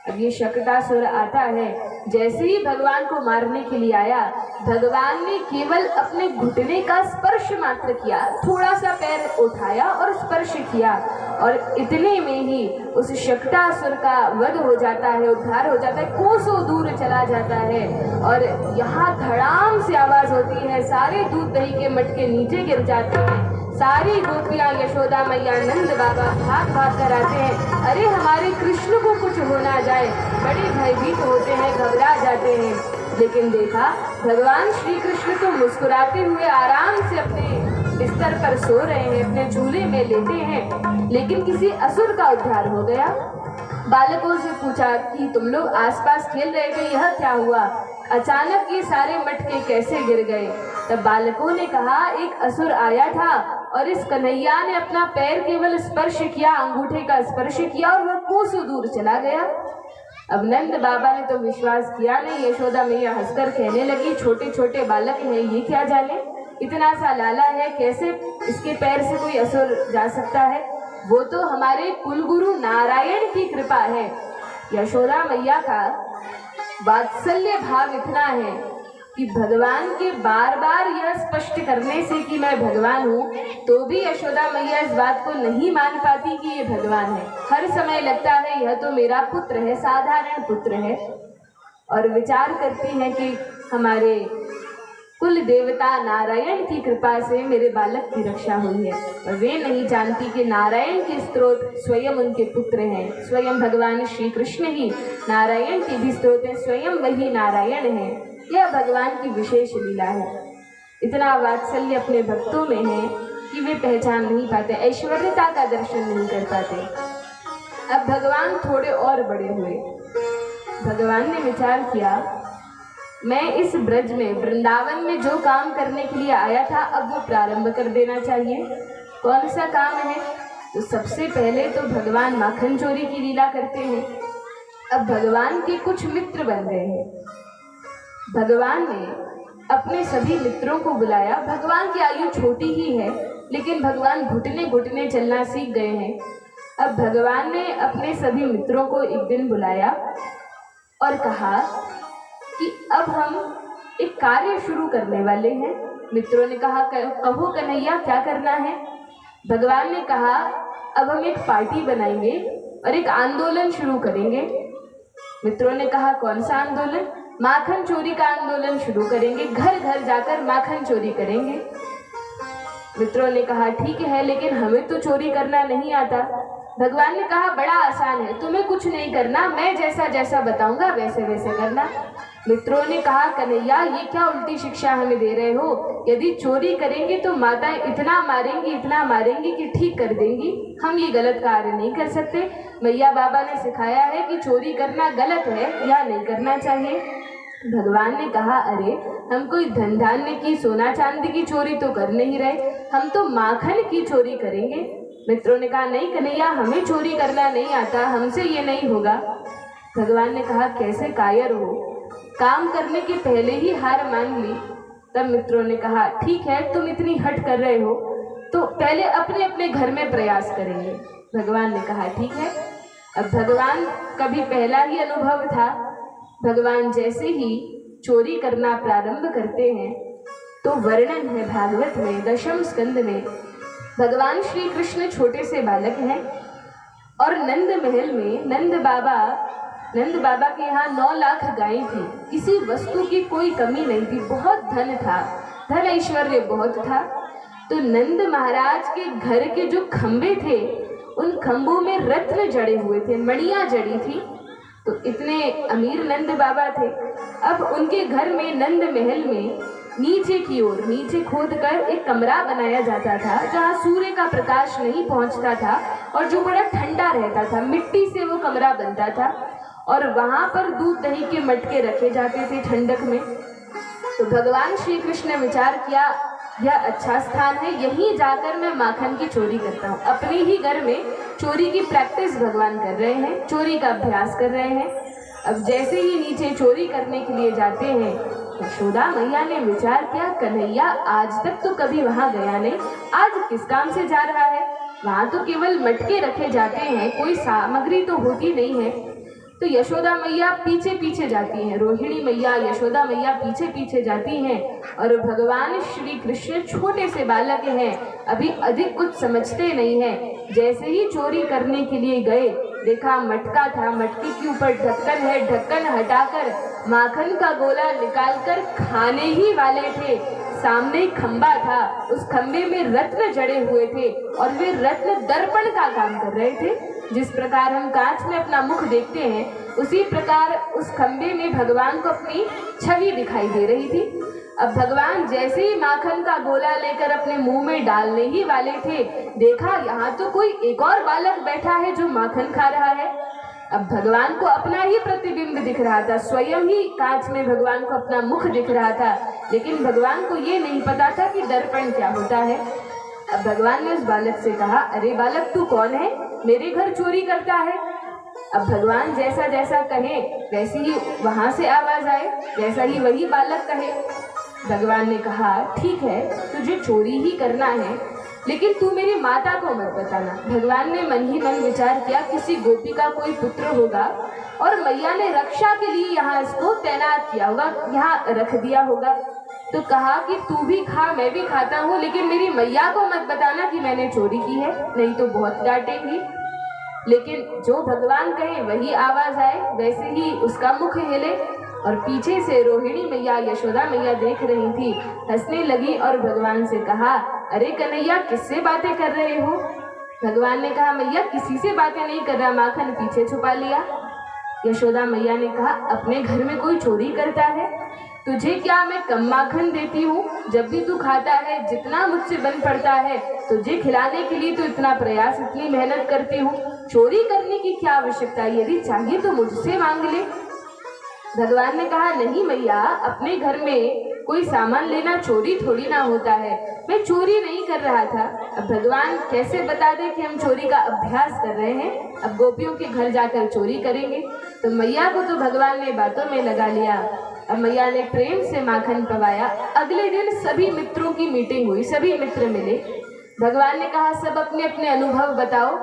अब ये शकटासुर आता है, जैसे ही भगवान को मारने के लिए आया, भगवान ने केवल अपने घुटने का स्पर्श मात्र किया, थोड़ा सा पैर उठाया और स्पर्श किया, और इतने में ही उस शकटासुर का वध हो जाता है, उद्धार हो जाता है, कोसों दूर चला जाता है। और यहाँ धड़ाम से आवाज होती है, सारे दूध दही के मटके नीचे गिर जाते हैं, सारी गोपियां, यशोदा मैया, नंद बाबा भाग भाग कर आते हैं, अरे हमारे कृष्ण को कुछ हो ना जाए, बड़े भयभीत होते हैं, घबरा जाते हैं। लेकिन देखा, भगवान श्री कृष्ण तो मुस्कुराते हुए आराम से अपने बिस्तर पर सो रहे हैं, अपने झूले में लेटे हैं, लेकिन किसी असुर का उद्धार हो गया। बालकों से पूछा कि तुम लोग आसपास खेल रहे थे, यह क्या हुआ, अचानक ये सारे मटके कैसे गिर गए? तब बालकों ने कहा, एक असुर आया था और इस कन्हैया ने अपना पैर केवल स्पर्श किया, अंगूठे का स्पर्श किया, और वह कोसों दूर चला गया। अब नंद बाबा ने तो विश्वास किया नहीं। यशोदा मैया हंसकर कहने लगी, छोटे छोटे बालक हैं, ये क्या जाने, इतना सा लाला है, कैसे इसके पैर से कोई असुर जा सकता है? वो तो हमारे कुलगुरु नारायण की कृपा है। यशोदा मैया का वात्सल्य भाव इतना है कि भगवान के बार बार यह स्पष्ट करने से कि मैं भगवान हूँ, तो भी यशोदा मैया इस बात को नहीं मान पाती कि ये भगवान है। हर समय लगता है यह तो मेरा पुत्र है, साधारण पुत्र है, और विचार करती हैं कि हमारे कुल देवता नारायण की कृपा से मेरे बालक की रक्षा हुई है, और वे नहीं जानती कि नारायण के स्रोत स्वयं उनके पुत्र हैं। स्वयं भगवान श्री कृष्ण ही नारायण के भी स्रोत हैं, स्वयं वही नारायण है। यह भगवान की विशेष लीला है। इतना वात्सल्य अपने भक्तों में है कि वे पहचान नहीं पाते, ऐश्वर्यता का दर्शन नहीं कर पाते। अब भगवान थोड़े और बड़े हुए। भगवान ने विचार किया, मैं इस ब्रज में वृंदावन में जो काम करने के लिए आया था अब वो प्रारंभ कर देना चाहिए। कौन सा काम है? तो सबसे पहले तो भगवान माखन चोरी की लीला करते हैं। अब भगवान के कुछ मित्र बन गए हैं। भगवान ने अपने सभी मित्रों को बुलाया। भगवान की आयु छोटी ही है, लेकिन भगवान घुटने घुटने चलना सीख गए हैं। अब भगवान ने अपने सभी मित्रों को एक दिन बुलाया और कहा कि अब हम एक कार्य शुरू करने वाले हैं। मित्रों ने कहा, कहो कन्हैया क्या करना है? भगवान ने कहा, अब हम एक पार्टी बनाएंगे और एक आंदोलन शुरू करेंगे। मित्रों ने कहा, कौन सा आंदोलन? माखन चोरी का आंदोलन शुरू करेंगे, घर घर जाकर माखन चोरी करेंगे। मित्रों ने कहा, ठीक है, लेकिन हमें तो चोरी करना नहीं आता। भगवान ने कहा, बड़ा आसान है, तुम्हें कुछ नहीं करना, मैं जैसा जैसा बताऊंगा वैसे वैसे करना। मित्रों ने कहा, कन्हैया ये क्या उल्टी शिक्षा हमें दे रहे हो? यदि चोरी करेंगे तो माताएं इतना मारेंगी कि ठीक कर देंगी। हम ये गलत कार्य नहीं कर सकते। मैया बाबा ने सिखाया है कि चोरी करना गलत है या नहीं करना चाहिए। भगवान ने कहा, अरे हम कोई धन धान्य की सोना चांदी की चोरी तो कर नहीं रहे, हम तो माखन की चोरी करेंगे। मित्रों ने कहा, नहीं कन्हैया, हमें चोरी करना नहीं आता, हमसे ये नहीं होगा। भगवान ने कहा, कैसे कायर हो, काम करने के पहले ही हार मान ली। तब मित्रों ने कहा, ठीक है, तुम इतनी हट कर रहे हो तो पहले अपने अपने घर में प्रयास करेंगे। भगवान ने कहा, ठीक है। अब भगवान का भी पहला ही अनुभव था। भगवान जैसे ही चोरी करना प्रारंभ करते हैं तो वर्णन है भागवत में दशम स्कंद में, भगवान श्री कृष्ण छोटे से बालक हैं और नंद महल में नंद बाबा के यहाँ 9 लाख गायें थी। किसी वस्तु की कोई कमी नहीं थी, बहुत धन था, धन ऐश्वर्य बहुत था। तो नंद महाराज के घर के जो खंबे थे उन खंभों में रत्न जड़े हुए थे, मणियां जड़ी थी। तो इतने अमीर नंद बाबा थे। अब उनके घर में नंद महल में नीचे खोदकर एक कमरा बनाया जाता था जहाँ सूर्य का प्रकाश नहीं पहुँचता था और जो बड़ा ठंडा रहता था। मिट्टी से वो कमरा बनता था और वहाँ पर दूध दही के मटके रखे जाते थे ठंडक में। तो भगवान श्री कृष्ण ने विचार किया, यह अच्छा स्थान है, यहीं जाकर मैं माखन की चोरी करता हूँ। अपने ही घर में चोरी की प्रैक्टिस भगवान कर रहे हैं, चोरी का अभ्यास कर रहे हैं। अब जैसे ही नीचे चोरी करने के लिए जाते हैं, यशोदा मैया ने विचार किया, कन्हैया आज तक तो कभी वहाँ गया नहीं, आज किस काम से जा रहा है? वहाँ तो केवल मटके रखे जाते हैं, कोई सामग्री तो होती नहीं है। तो यशोदा मैया पीछे पीछे जाती हैं, रोहिणी मैया यशोदा मैया पीछे पीछे जाती हैं और भगवान श्री कृष्ण छोटे से बालक हैं, अभी अधिक कुछ समझते नहीं हैं। जैसे ही चोरी करने के लिए गए, देखा मटका था, मटके के ऊपर ढक्कन है, ढक्कन हटाकर माखन का गोला निकालकर खाने ही वाले थे। सामने खंबा था, उस खंबे में रत्न जड़े हुए थे और वे रत्न दर्पण का काम कर रहे थे। जिस प्रकार हम कांच में अपना मुख देखते हैं, उसी प्रकार उस खंबे में भगवान को अपनी छवि दिखाई दे रही थी। अब भगवान जैसे ही माखन का गोला लेकर अपने मुंह में डालने ही वाले थे, देखा यहाँ तो कोई एक और बालक बैठा है जो माखन खा रहा है। अब भगवान को अपना ही प्रतिबिंब दिख रहा था, स्वयं ही कांच में भगवान को अपना मुख दिख रहा था, लेकिन भगवान को ये नहीं पता था कि दर्पण क्या होता है। अब भगवान ने उस बालक से कहा, अरे बालक तू कौन है, मेरे घर चोरी करता है? अब भगवान जैसा जैसा कहे वैसी ही वहां से आवाज आए, वैसा ही वही बालक कहे। भगवान ने कहा, ठीक है, तुझे चोरी ही करना है, लेकिन तू मेरी माता को मत बताना। भगवान ने मन ही मन विचार किया, किसी गोपी का कोई पुत्र होगा और मैया ने रक्षा के लिए यहाँ इसको तैनात किया होगा, यहाँ रख दिया होगा। तो कहा कि तू भी खा, मैं भी खाता हूँ, लेकिन मेरी मैया को मत बताना कि मैंने चोरी की है, नहीं तो बहुत डांटेंगी। लेकिन जो भगवान कहे वही आवाज आए, वैसे ही उसका मुख हिले और पीछे से रोहिणी मैया, यशोदा मैया देख रही थी। हंसने लगी और भगवान से कहा, अरे कन्हैया, किससे बातें कर रहे हो? भगवान ने कहा, मैया किसी से बातें नहीं कर रहा, माखन पीछे छुपा लिया। यशोदा मैया ने कहा, अपने घर में कोई चोरी करता है? तुझे क्या मैं कम माखन देती हूँ? जब भी तू खाता है, जितना मुझसे बन पड़ता है, तुझे खिलाने के लिए तो इतना प्रयास, इतनी मेहनत करती हूँ, चोरी करने की क्या आवश्यकता? यदि चाहिए तो मुझसे मांग ले। भगवान ने कहा, नहीं मैया, अपने घर में कोई सामान लेना चोरी थोड़ी ना होता है, मैं चोरी नहीं कर रहा था। अब भगवान कैसे बता दे कि हम चोरी का अभ्यास कर रहे हैं, अब गोपियों के घर जाकर चोरी करेंगे? तो मैया को तो भगवान ने बातों में लगा लिया। अब मैया ने प्रेम से माखन पवाया। अगले दिन सभी मित्रों की मीटिंग हुई, सभी मित्र मिले। भगवान ने कहा, सब अपने अपने अनुभव बताओ,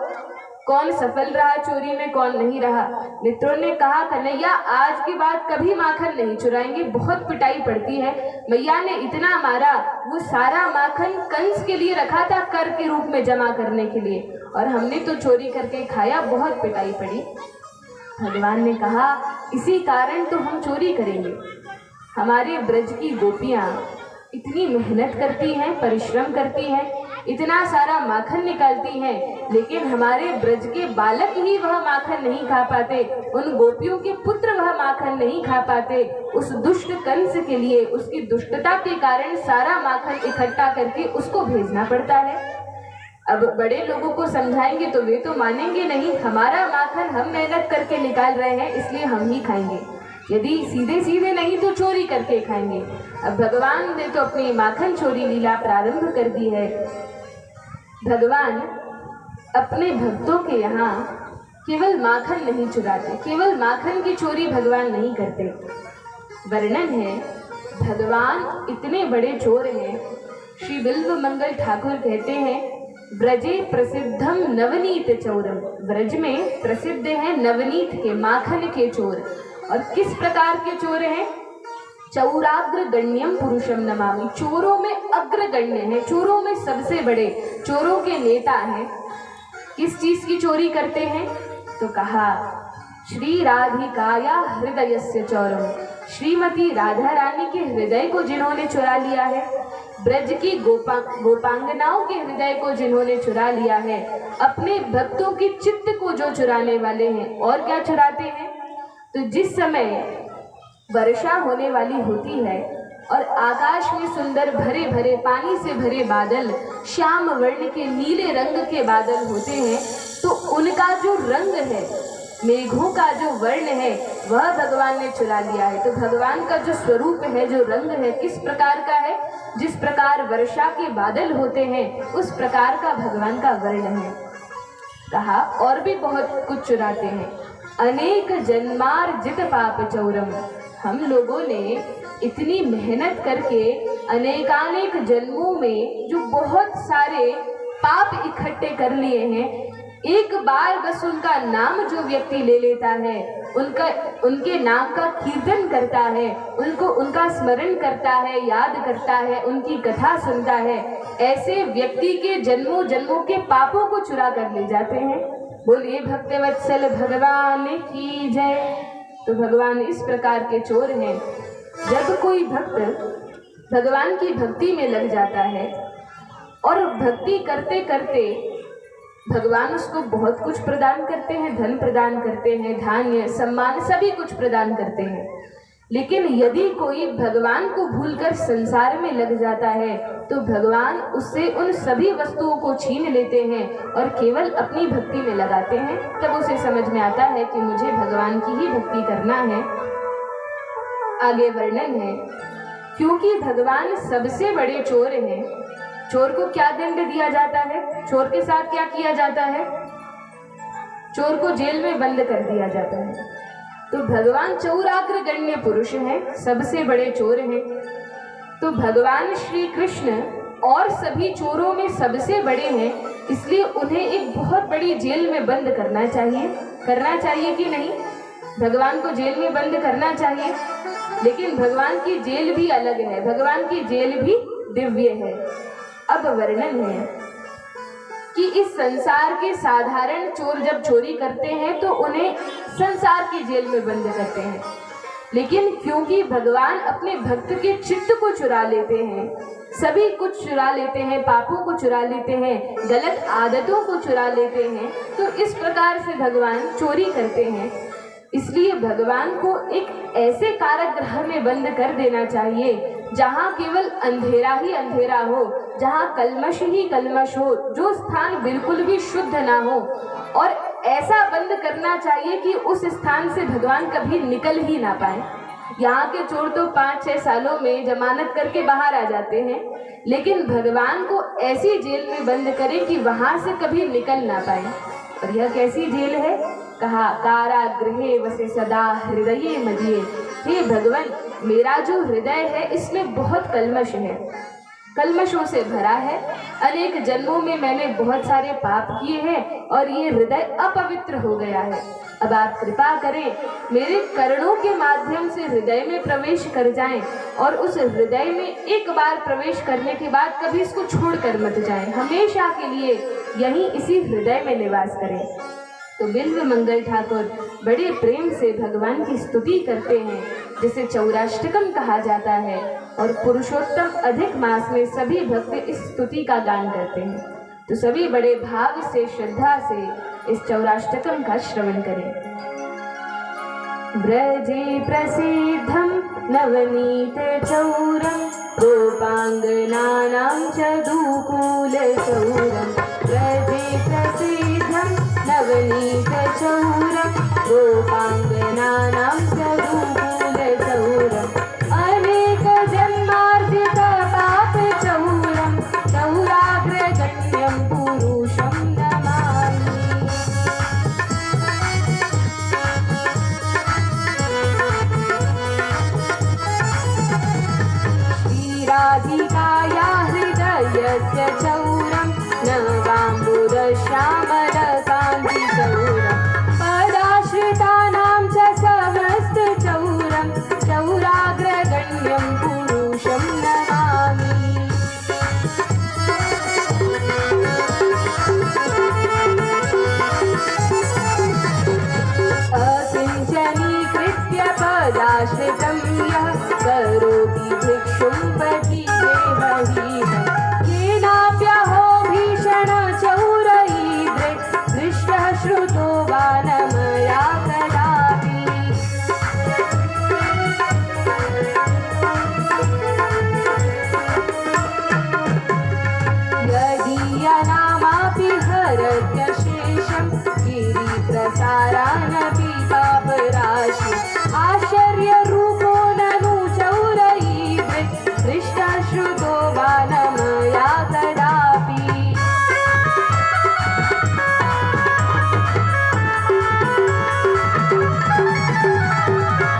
कौन सफल रहा चोरी में, कौन नहीं रहा। मित्रों ने कहा, कन्हैया आज के बाद कभी माखन नहीं चुराएंगे, बहुत पिटाई पड़ती है। मैया ने इतना मारा, वो सारा माखन कंस के लिए रखा था, कर के रूप में जमा करने के लिए, और हमने तो चोरी करके खाया, बहुत पिटाई पड़ी। भगवान ने कहा, इसी कारण तो हम चोरी करेंगे। हमारे ब्रज की गोपियाँ इतनी मेहनत करती हैं, परिश्रम करती हैं, इतना सारा माखन निकालती हैं, लेकिन हमारे ब्रज के बालक ही वह माखन नहीं खा पाते, उन गोपियों के पुत्र वह माखन नहीं खा पाते। उस दुष्ट कंस के लिए, उसकी दुष्टता के कारण सारा माखन इकट्ठा करके उसको भेजना पड़ता है। अब बड़े लोगों को समझाएंगे तो वे तो मानेंगे नहीं, हमारा माखन हम मेहनत करके निकाल रहे हैं, इसलिए हम ही खाएंगे, यदि सीधे सीधे नहीं तो चोरी करके खाएंगे। अब भगवान ने तो अपनी माखन चोरी लीला प्रारंभ कर दी है। भगवान अपने भक्तों के यहाँ केवल माखन नहीं चुराते, केवल माखन की चोरी भगवान नहीं करते। वर्णन है, भगवान इतने बड़े चोर हैं। श्री बिल्व मंगल ठाकुर कहते हैं, ब्रजे प्रसिद्धम नवनीत चोरम, ब्रज में प्रसिद्ध है नवनीत के, माखन के चोर। और किस प्रकार के चोर हैं? चौराग्र गण्यम पुरुषम नमामि, चोरों में अग्रगण्य है, चोरों में सबसे बड़े, चोरों के नेता हैं। किस चीज की चोरी करते हैं? तो कहा, श्री राधिकाया हृदयस्य चौरम, श्रीमती राधा रानी के हृदय को जिन्होंने चुरा लिया है, ब्रज की गोपांगनाओं के हृदय को जिन्होंने चुरा लिया है, अपने भक्तों की चित्त को जो चुराने वाले हैं। और क्या चुराते हैं? तो जिस समय वर्षा होने वाली होती है और आकाश में सुंदर भरे भरे पानी से भरे बादल, श्याम वर्ण के नीले रंग के बादल होते हैं, तो उनका जो रंग है, मेघों का जो वर्ण है, वह भगवान ने चुरा लिया है। तो भगवान का जो स्वरूप है, जो रंग है, किस प्रकार का है? जिस प्रकार वर्षा के बादल होते हैं, उस प्रकार का भगवान का वर्ण है। कहा, और भी बहुत कुछ चुराते हैं। अनेक जन्मार्जित पाप चौरम, हम लोगों ने इतनी मेहनत करके अनेकानेक जन्मों में जो बहुत सारे पाप इकट्ठे कर लिए हैं, एक बार बस उनका नाम जो व्यक्ति ले लेता है, उनके नाम का कीर्तन करता है, उनका स्मरण करता है, याद करता है, उनकी कथा सुनता है, ऐसे व्यक्ति के जन्मों जन्मों के पापों को चुरा कर ले जाते हैं। बोलिए भक्तवत्सल भगवान की जय। तो भगवान इस प्रकार के चोर हैं। जब कोई भक्त भगवान की भक्ति में लग जाता है और भक्ति करते करते भगवान उसको बहुत कुछ प्रदान करते हैं, धन प्रदान करते हैं, धान्य सम्मान सभी कुछ प्रदान करते हैं। लेकिन यदि कोई भगवान को भूलकर संसार में लग जाता है, तो भगवान उससे उन सभी वस्तुओं को छीन लेते हैं और केवल अपनी भक्ति में लगाते हैं। तब उसे समझ में आता है कि मुझे भगवान की ही भक्ति करना है। आगे वर्णन है, क्योंकि भगवान सबसे बड़े चोर हैं, चोर को क्या दंड दिया जाता है? चोर के साथ क्या किया जाता है? चोर को जेल में बंद कर दिया जाता है। तो भगवान चौराग्र गण्य पुरुष हैं, सबसे बड़े चोर हैं। तो भगवान श्री कृष्ण और सभी चोरों में सबसे बड़े हैं, इसलिए उन्हें एक बहुत बड़ी जेल में बंद करना चाहिए कि नहीं? भगवान को जेल में बंद करना चाहिए, लेकिन भगवान की जेल भी अलग है, भगवान की जेल भी दिव्य है। अब वर्णन है कि इस संसार के साधारण चोर जब चोरी करते हैं तो उन्हें संसार की जेल में बंद करते हैं, लेकिन क्योंकि भगवान अपने भक्त के चित्त को चुरा लेते हैं, सभी कुछ चुरा लेते हैं, पापों को चुरा लेते हैं, गलत आदतों को चुरा लेते हैं, तो इस प्रकार से भगवान चोरी करते हैं। इसलिए भगवान को एक ऐसे कारागृह में बंद कर देना चाहिए जहाँ केवल अंधेरा ही अंधेरा हो, जहाँ कल्मश ही कल्मश हो, जो स्थान बिल्कुल भी शुद्ध ना हो, और ऐसा बंद करना चाहिए कि उस स्थान से भगवान कभी निकल ही ना पाए। यहाँ के चोर तो 5-6 सालों में जमानत करके बाहर आ जाते हैं, लेकिन भगवान को ऐसी जेल में बंद करें कि वहाँ से कभी निकल ना पाए। और यह कैसी जेल है? कहा कारागृहे वसे सदा हृदये मदीये। हे भगवान, मेरा जो हृदय है इसमें बहुत कल्मश है, कल्मशों से भरा है। अनेक जन्मों में मैंने बहुत सारे पाप किए हैं और ये हृदय अपवित्र हो गया है। अब आप कृपा करें, मेरे कर्णों के माध्यम से हृदय में प्रवेश कर जाएं और उस हृदय में एक बार प्रवेश करने के बाद कभी इसको छोड़कर मत जाएं, हमेशा के लिए यहीं इसी हृदय में निवास करें। तो बिल्व मंगल ठाकुर बड़े प्रेम से भगवान की स्तुति करते हैं, जिसे चौराष्टकम कहा जाता है, और पुरुषोत्तम अधिक मास में सभी भक्त इस स्तुति का गान करते हैं। तो सभी बड़े भाव से, श्रद्धा से इस चौराष्टकम का श्रवण करें। ब्रजे प्रसिद्धं नवनीत चौरं गोपांगनानां च दुकूलचौरं। ब्रजे प्रसिद्धं नवनीत चौरं गोपांगनानां च दुकूलचौरम्। अनेक जन्मार्जित पाप चौरं चौराग्रगण्यं पुरुषं नमामि। श्रीराधिकाया हृदयस्य चौरं नवाम्बुदश्यामलकान्तिचौरं। पदाश्रितानां च समस्तचौरं चौराग्रगण्यं पुरुषं नमामि। अकिञ्चनीकृत्य पदाश्रितं यः करोति भिक्षुं पतिदेवहीः। येनाप्यहो भीषणचौरैर्द्रे दृष्टः श्रुतो वा न मया कदापि। यदीयनामापि हरत्यशेषं गिरिप्रसारानपि पापराशि। आश्चर्यरूपो ननु चौरैर्द्रे दृष्टः श्रुतो वा न मया कदापि।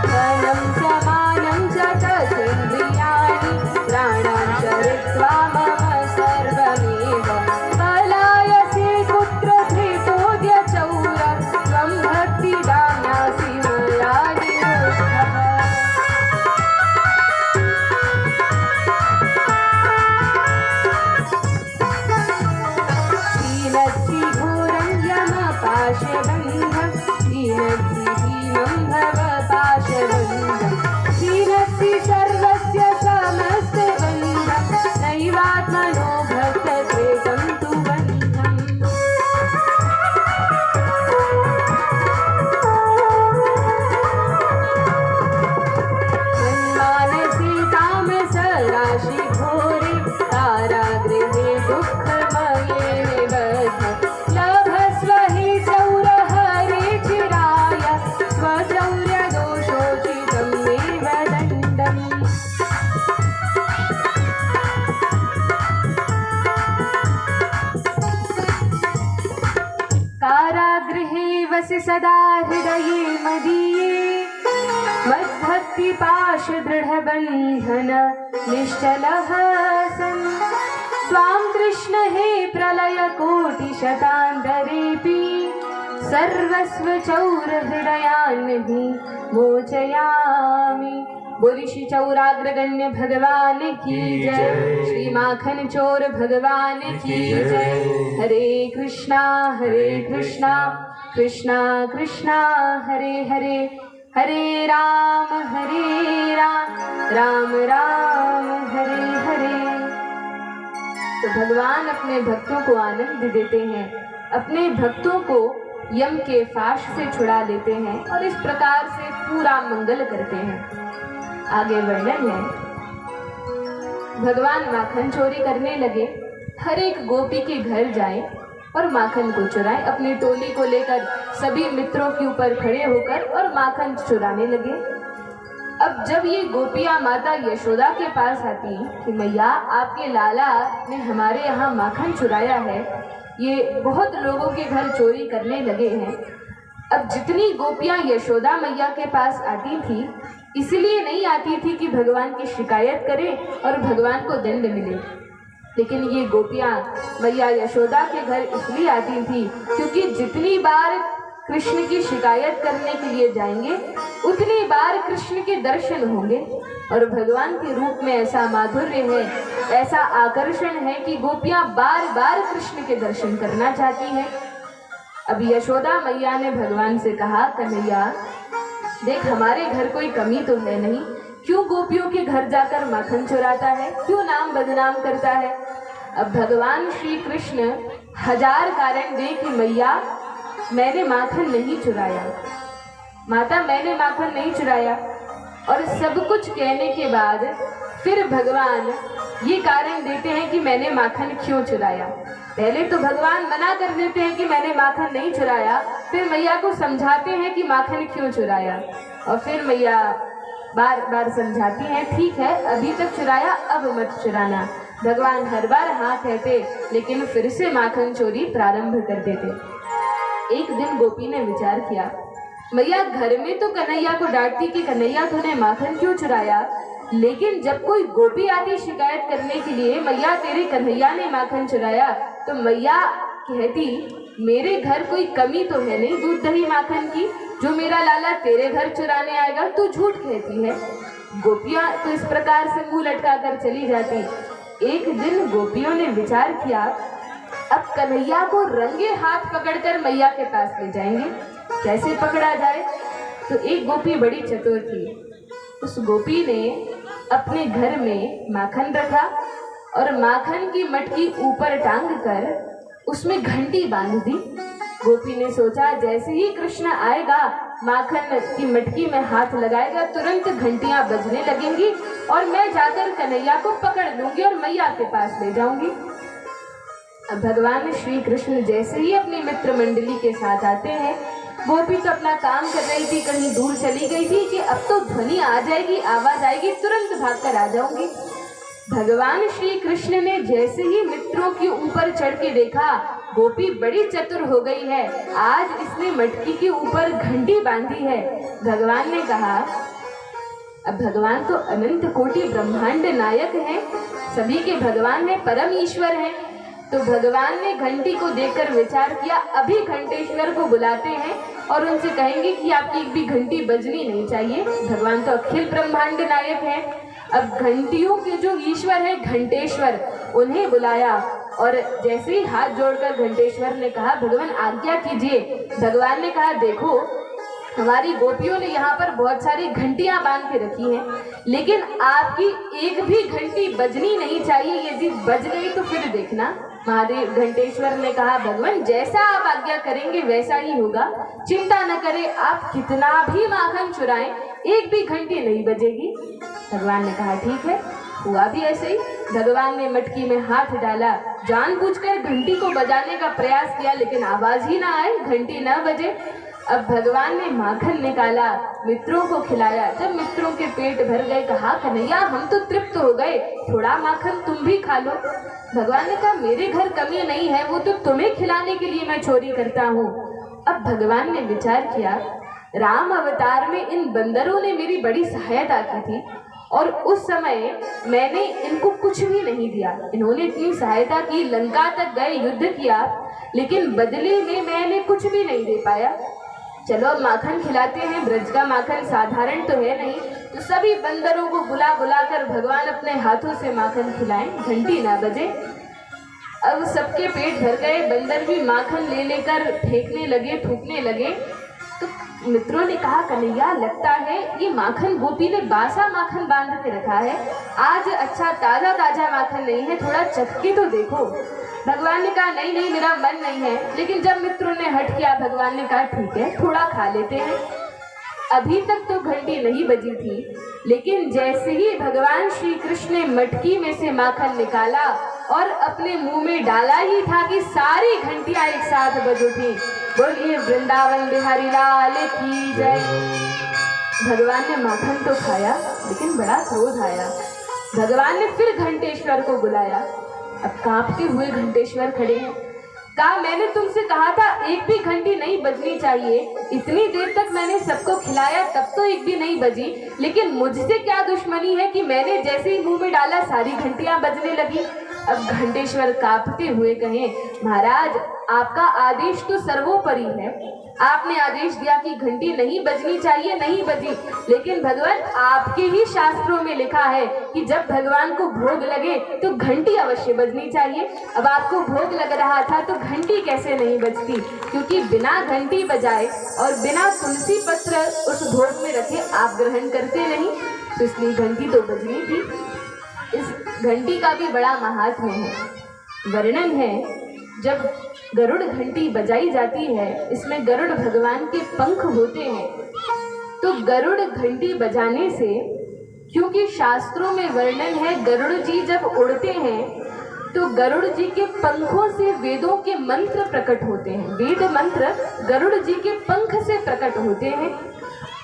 धनं च मानं च तथेन्द्रियाणि प्राणां च ऋत्वा मम सर्वमेव। पलायसे कुत्र धृतोऽद्य चौर त्वं भक्तिदान्यासि मया निरुद्धः। शीलसि घोरं यमपाशबन्धं शीलसि भीमं भवपाशबन्धं। शीलसि सर्वस्य समस्तबन्धं नैवात्मनो भक्तत्वेकं तु बन्धम्। मन्मानसे तामसराशि घोरे कारागृहे दुःखमये निबद्ध। लभस्व हि चौरहरे चिराय स्वचौर्यदोषोचितं मेव दण्डम्। कारागृहे वसि सदा हृदये मदीये मद्भक्तिपाशदृढबन्धन निश्चलः सन्। त्वां कृष्ण हे प्रलयकोटिशतान्तरेऽपि सर्वस्वचौरहृदयान् हि मोचयामि। बोली श्री चौराग्रगण्य भगवान की जय, श्री माखन चोर भगवान की जय। हरे कृष्णा कृष्णा कृष्णा हरे हरे, हरे राम राम राम हरे हरे। तो भगवान अपने भक्तों को आनंद देते हैं, अपने भक्तों को यम के फाश से छुड़ा लेते हैं और इस प्रकार से पूरा मंगल करते हैं। आगे वर्णन है, भगवान माखन चोरी करने लगे, हर एक गोपी के घर जाएं और माखन को चुराएं। अपनी टोली को लेकर सभी मित्रों के ऊपर खड़े होकर और माखन चुराने लगे। अब जब ये गोपियां माता यशोदा के पास आती कि मैया आपके लाला ने हमारे यहाँ माखन चुराया है, ये बहुत लोगों के घर चोरी करने लगे हैं। अब जितनी गोपियां यशोदा मैया के पास आती थी, इसलिए नहीं आती थी कि भगवान की शिकायत करें और भगवान को दंड मिले, लेकिन ये गोपियां मैया यशोदा के घर इसलिए आती थी क्योंकि जितनी बार कृष्ण की शिकायत करने के लिए जाएंगे उतनी बार कृष्ण के दर्शन होंगे। और भगवान के रूप में ऐसा माधुर्य है, ऐसा आकर्षण है कि गोपियां बार बार कृष्ण के दर्शन करना चाहती हैं। अब यशोदा मैया ने भगवान से कहा, कन्हैया देख, हमारे घर कोई कमी तो है नहीं, क्यों गोपियों के घर जाकर माखन चुराता है, क्यों नाम बदनाम करता है। अब भगवान श्री कृष्ण हजार कारण दे कि मैया मैंने माखन नहीं चुराया, माता मैंने माखन नहीं चुराया, और सब कुछ कहने के बाद फिर भगवान ये कारण देते हैं कि मैंने माखन क्यों चुराया। पहले तो भगवान मना कर देते हैं कि मैंने माखन नहीं चुराया, फिर मैया को समझाते हैं कि माखन क्यों चुराया, और फिर मैया बार बार समझाती हैं, ठीक है अभी तक चुराया अब मत चुराना। भगवान हर बार हाँ कहते, लेकिन फिर से माखन चोरी प्रारंभ कर देते। एक दिन गोपी ने विचार किया, मैया घर में तो कन्हैया को डांटती कि कन्हैया तूने माखन क्यों चुराया, लेकिन जब कोई गोपी आती शिकायत करने के लिए मैया तेरे कन्हैया ने माखन चुराया, तो मैया कहती मेरे घर कोई कमी तो है नहीं दूध दही माखन की, जो मेरा लाला तेरे घर चुराने आएगा, तू झूठ कहती है। गोपियां तो इस प्रकार से मुंह लटका कर चली जाती। एक दिन गोपियों ने विचार किया, अब कन्हैया को रंगे हाथ पकड़कर मैया के पास ले जाएंगे, कैसे पकड़ा जाए। तो एक गोपी बड़ी चतुर थी, उस गोपी ने अपने घर में माखन रखा और माखन की मटकी ऊपर टांग कर उसमें घंटी बांध दी। गोपी ने सोचा जैसे ही कृष्ण आएगा माखन की मटकी में हाथ लगाएगा, तुरंत घंटियां बजने लगेंगी और मैं जाकर कन्हैया को पकड़ लूंगी और मैया के पास ले जाऊंगी। अब भगवान श्री कृष्ण जैसे ही अपनी मित्र मंडली के साथ आते हैं, गोपी तो अपना काम कर रही थी, कहीं दूर चली गई थी कि अब तो ध्वनि आ जाएगी, आवाज आएगी, तुरंत भागकर आ जाऊंगी। भगवान श्री कृष्ण ने जैसे ही मित्रों के ऊपर चढ़ के देखा, गोपी बड़ी चतुर हो गई है, आज इसने मटकी के ऊपर घंटी बांधी है। भगवान ने कहा, अब भगवान तो अनंत कोटि ब्रह्मांड नायक हैं, सभी के भगवान है, परम ईश्वर है। तो भगवान ने घंटी को देखकर विचार किया, अभी घंटेश्वर को बुलाते हैं और उनसे कहेंगे कि आपकी एक भी घंटी बजनी नहीं चाहिए। भगवान तो अखिल ब्रह्मांड नायक है। अब घंटियों के जो ईश्वर है घंटेश्वर, उन्हें बुलाया और जैसे ही हाथ जोड़कर घंटेश्वर ने कहा, भगवान आज्ञा कीजिए। भगवान ने कहा, देखो हमारी गोपियों ने यहाँ पर बहुत सारी घंटियां बांध के रखी हैं, लेकिन आपकी एक भी घंटी बजनी नहीं चाहिए, यदि बज गई तो फिर देखना। महादेव घंटेश्वर ने कहा, भगवान जैसा आप आज्ञा करेंगे वैसा ही होगा, चिंता न करें, आप कितना भी माखन चुराएं एक भी घंटी नहीं बजेगी। भगवान ने कहा ठीक है, हुआ भी ऐसे ही। भगवान ने मटकी में हाथ डाला, जानबूझकर घंटी को बजाने का प्रयास किया, लेकिन आवाज ही ना आए, घंटी ना बजे। अब भगवान ने माखन निकाला, मित्रों को खिलाया। जब मित्रों के पेट भर गए, कहा कन्हैया हम तो तृप्त हो गए, थोड़ा माखन तुम भी खा लो। भगवान ने कहा मेरे घर कमी नहीं है, वो तो तुम्हें खिलाने के लिए मैं चोरी करता हूँ। अब भगवान ने विचार किया, राम अवतार में इन बंदरों ने मेरी बड़ी सहायता की थी और उस समय मैंने इनको कुछ भी नहीं दिया, इन्होंने इतनी सहायता की, लंका तक गए, युद्ध किया, लेकिन बदले में मैंने कुछ भी नहीं दे पाया। चलो अब माखन खिलाते हैं, ब्रज का माखन साधारण तो है नहीं, तो सभी बंदरों को बुला बुलाकर भगवान अपने हाथों से माखन खिलाएं, घंटी ना बजे। अब सबके पेट भर गए, बंदर भी माखन ले लेकर फेंकने लगे, थूकने लगे। तो मित्रों ने कहा, कन्हैया लगता है ये माखन गोपी ने बासा माखन बांध के रखा है, आज अच्छा ताजा ताजा माखन नहीं है, थोड़ा चख के तो देखो। भगवान ने कहा, नहीं नहीं मेरा मन नहीं है। लेकिन जब मित्रों ने हट किया, भगवान ने कहा, ठीक है थोड़ा खा लेते हैं। अभी तक तो घंटी नहीं बजी थी, लेकिन जैसे ही भगवान श्री कृष्ण ने मटकी में से माखन निकाला और अपने मुंह में डाला ही था कि सारी घंटियां एक साथ बज उठी। बोलिए वृंदावन बिहारी लाल की जय। भगवान ने माखन तो खाया, लेकिन बड़ा क्रोध आया। भगवान ने फिर घंटेश्वर को बुलाया। अब कांपते हुए घंटेश्वर खड़े हैं। कहा, मैंने तुमसे कहा था एक भी घंटी नहीं बजनी चाहिए, इतनी देर तक मैंने सबको खिलाया तब तो एक भी नहीं बजी, लेकिन मुझसे क्या दुश्मनी है कि मैंने जैसे ही मुंह में डाला सारी घंटियां बजने लगी। अब घंटेश्वर कांपते हुए कहे, महाराज आपका आदेश तो सर्वोपरि है, आपने आदेश दिया कि घंटी नहीं बजनी चाहिए, नहीं बजी, लेकिन भगवान आपके ही शास्त्रों में लिखा है कि जब भगवान को भोग लगे तो घंटी अवश्य बजनी चाहिए। अब आपको भोग लग रहा था तो घंटी कैसे नहीं बजती, क्योंकि बिना घंटी बजाए और बिना तुलसी पत्र उस भोग में रखे आप ग्रहण करते नहीं, तो इसलिए घंटी तो बजनी थी। इस घंटी का भी बड़ा महात्म्य है। वर्णन है, जब गरुड़ घंटी बजाई जाती है, इसमें गरुड़ भगवान के पंख होते हैं, तो गरुड़ घंटी बजाने से, क्योंकि शास्त्रों में वर्णन है गरुड़ जी जब उड़ते हैं तो गरुड़ जी के पंखों से वेदों के मंत्र प्रकट होते हैं, वेद मंत्र गरुड़ जी के पंख से प्रकट होते हैं।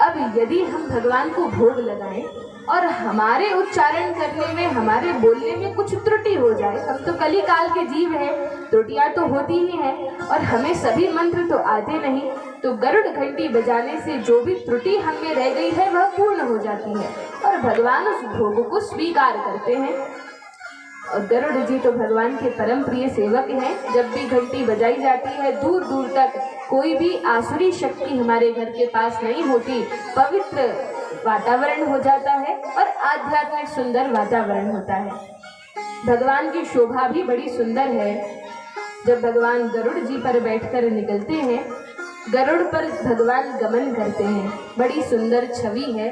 अब यदि हम भगवान को भोग लगाएं और हमारे उच्चारण करने में, हमारे बोलने में कुछ त्रुटि हो जाए, हम तो कली काल के जीव हैं, त्रुटियां तो होती ही हैं और हमें सभी मंत्र तो आते नहीं, तो गरुड़ घंटी बजाने से जो भी त्रुटि हम में रह गई है वह पूर्ण हो जाती है और भगवान उस भोग को स्वीकार करते हैं। और गरुड़ जी तो भगवान के परम प्रिय सेवक हैं। जब भी घंटी बजाई जाती है, दूर दूर तक कोई भी आसुरी शक्ति हमारे घर के पास नहीं होती, पवित्र वातावरण हो जाता है और आध्यात्मिक सुंदर वातावरण होता है। भगवान की शोभा भी बड़ी सुंदर है। जब भगवान गरुड़ जी पर बैठकर निकलते हैं, गरुड़ पर भगवान गमन करते हैं, बड़ी सुंदर छवि है।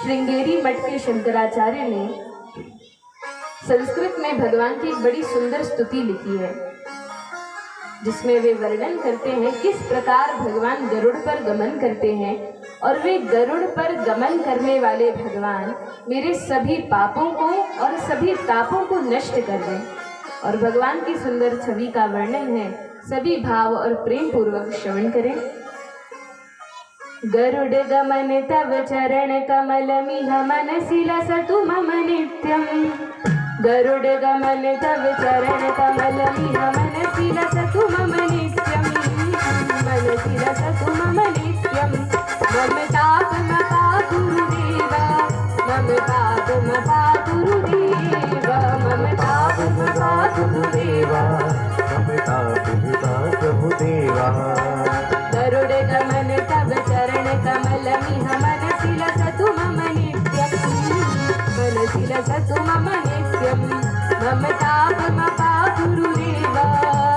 श्रृंगेरी मठ के शंकराचार्य ने संस्कृत में भगवान की एक बड़ी सुंदर स्तुति लिखी है, जिसमें वे वर्णन करते हैं किस प्रकार भगवान गरुड़ पर गमन करते हैं और वे गरुड़ पर गमन करने वाले भगवान मेरे सभी पापों को और सभी तापों को नष्ट कर दें। और भगवान की सुंदर छवि का वर्णन है, सभी भाव और प्रेम पूर्वक श्रवण करें। गरुड़ गमन तव चरण कमल मिह मनसि लसतु मम नित्यम। गरुड़ गमन तव चरण कमल मिह मनसि लसतु मम नित्यम। मनसि लसतु मम नित्यम। मम तापम पातुरुदेवा, मम तापम पातुरुदेवा, मम तापम पातुरुदेवा, मम तापम पातुरुदेवा। गरुड़ गमन तव चरण कमल मिह मनसि लसतु मम नित्यम। मनसि लसतु मम नित्यम। मम तापम पातुरुदेवा,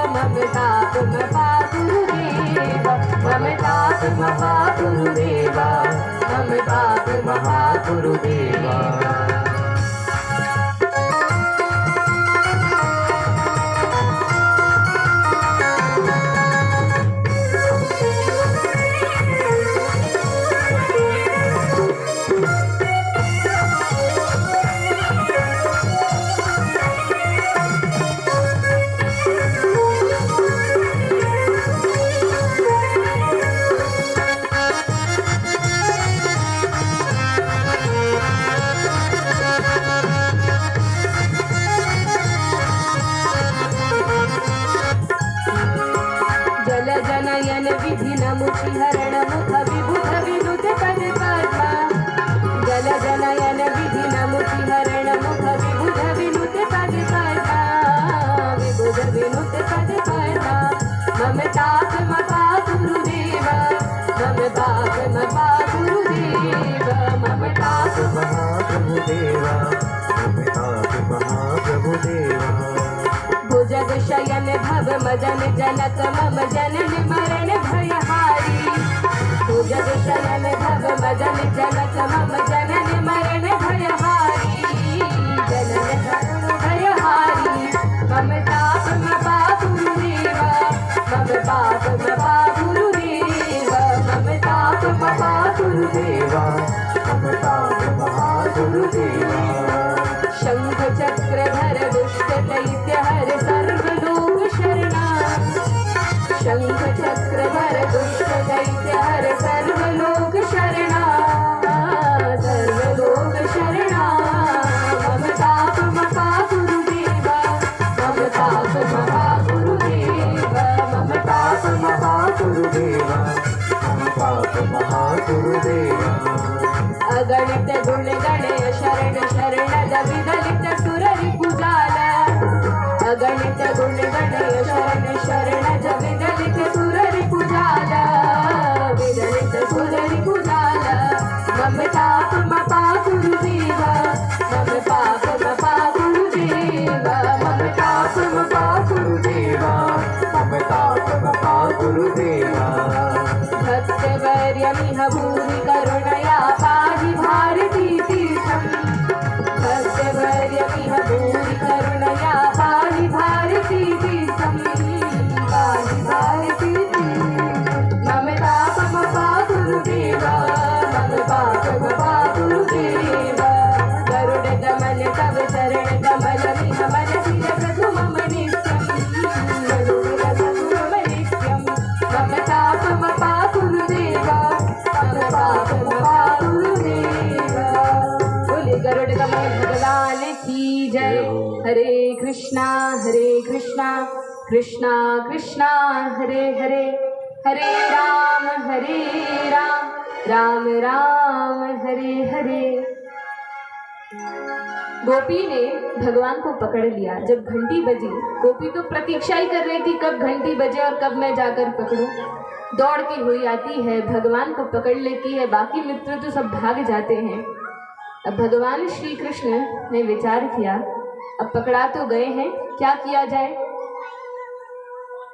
मम तापम पातुरुदेवा, मम तापम पातुरुदेवा, मम तापम पातुरुदेवा। जनयन विधिन मुखिहरण मुख विबुध विनुत पद पद्मा। जल जनयन विधिन मुखिहरण मुख विबुध विनुत पद पद्मा। विबुध विनुत पद पद्मा। मम तापम पातुरुदेवा, मम तापम पातुरुदेवा, मम तापम महाप्रभुदेवा, मम तापम महाप्रभुदेवा। भुजग शयन भव मदन जनक मम जनन मरण भयहारी। तो जग शरण भव मदन जनक मम जनन मरण भयहारी। जनन मरण भयहारी मम ताप मपा गुरुदेवा। मम पाप मपा गुरुदेवा। मम ताप मपा गुरुदेवा। मम ताप मपा गुरुदेवा। शंख चक्रधर दुष्ट दैत्य हर सर्वलोक शरणा। शंख चक्रधर दुष्ट दैत्य हर सर्वलोक शरणा। सर्वलोक शरणा मम ताप मपा गुरुदेवा। मम ताप मपा गुरुदेवा। मम ताप मपा गुरुदेवा। मम ताप मपा गुरुदेवा। अगणित गुण गणय शरण शरणद विदलित सुर रिपुजाला। अगणित गुण गणय शरण शरणद विदलित सुर रिपुजाला। विदलित सुर रिपुजाला मम ताप मपा गुरुदेवा। मम पाप मपा गुरुदेवा। मम ताप मपा गुरुदेवा। मम ताप मपा गुरुदेवा। भक्तवर्यमिह भूरि करुणया पाहि भारती तीर्थम्। भक्तवर्यमिह भूरि करुणया पाहि भारती तीर्थम्। पाहि भारती तीर्थम्। मम ताप मपा गुरुदेवा। मम पाप मपा गुरुदेवा। गरुड गमन तव चरण कमल मिह मन सिर प्रभु मम नित्यम्। गरुड प्रभु मम नित्यम्। मम ताप मपा गुरुदेवा। मम पाप मपा गुरुदेवा। बोले गरुड़ गमन भगवान की जय। हरे कृष्णा कृष्णा कृष्णा हरे हरे। हरे राम राम राम हरे हरे। गोपी ने भगवान को पकड़ लिया। जब घंटी बजी, गोपी तो प्रतीक्षा ही कर रही थी कब घंटी बजे और कब मैं जाकर पकड़ूं। दौड़ती हुई आती है, भगवान को पकड़ लेती है। बाकी मित्र तो सब भाग जाते हैं। अब भगवान श्री कृष्ण ने विचार किया, अब पकड़ा तो गए हैं, क्या किया जाए।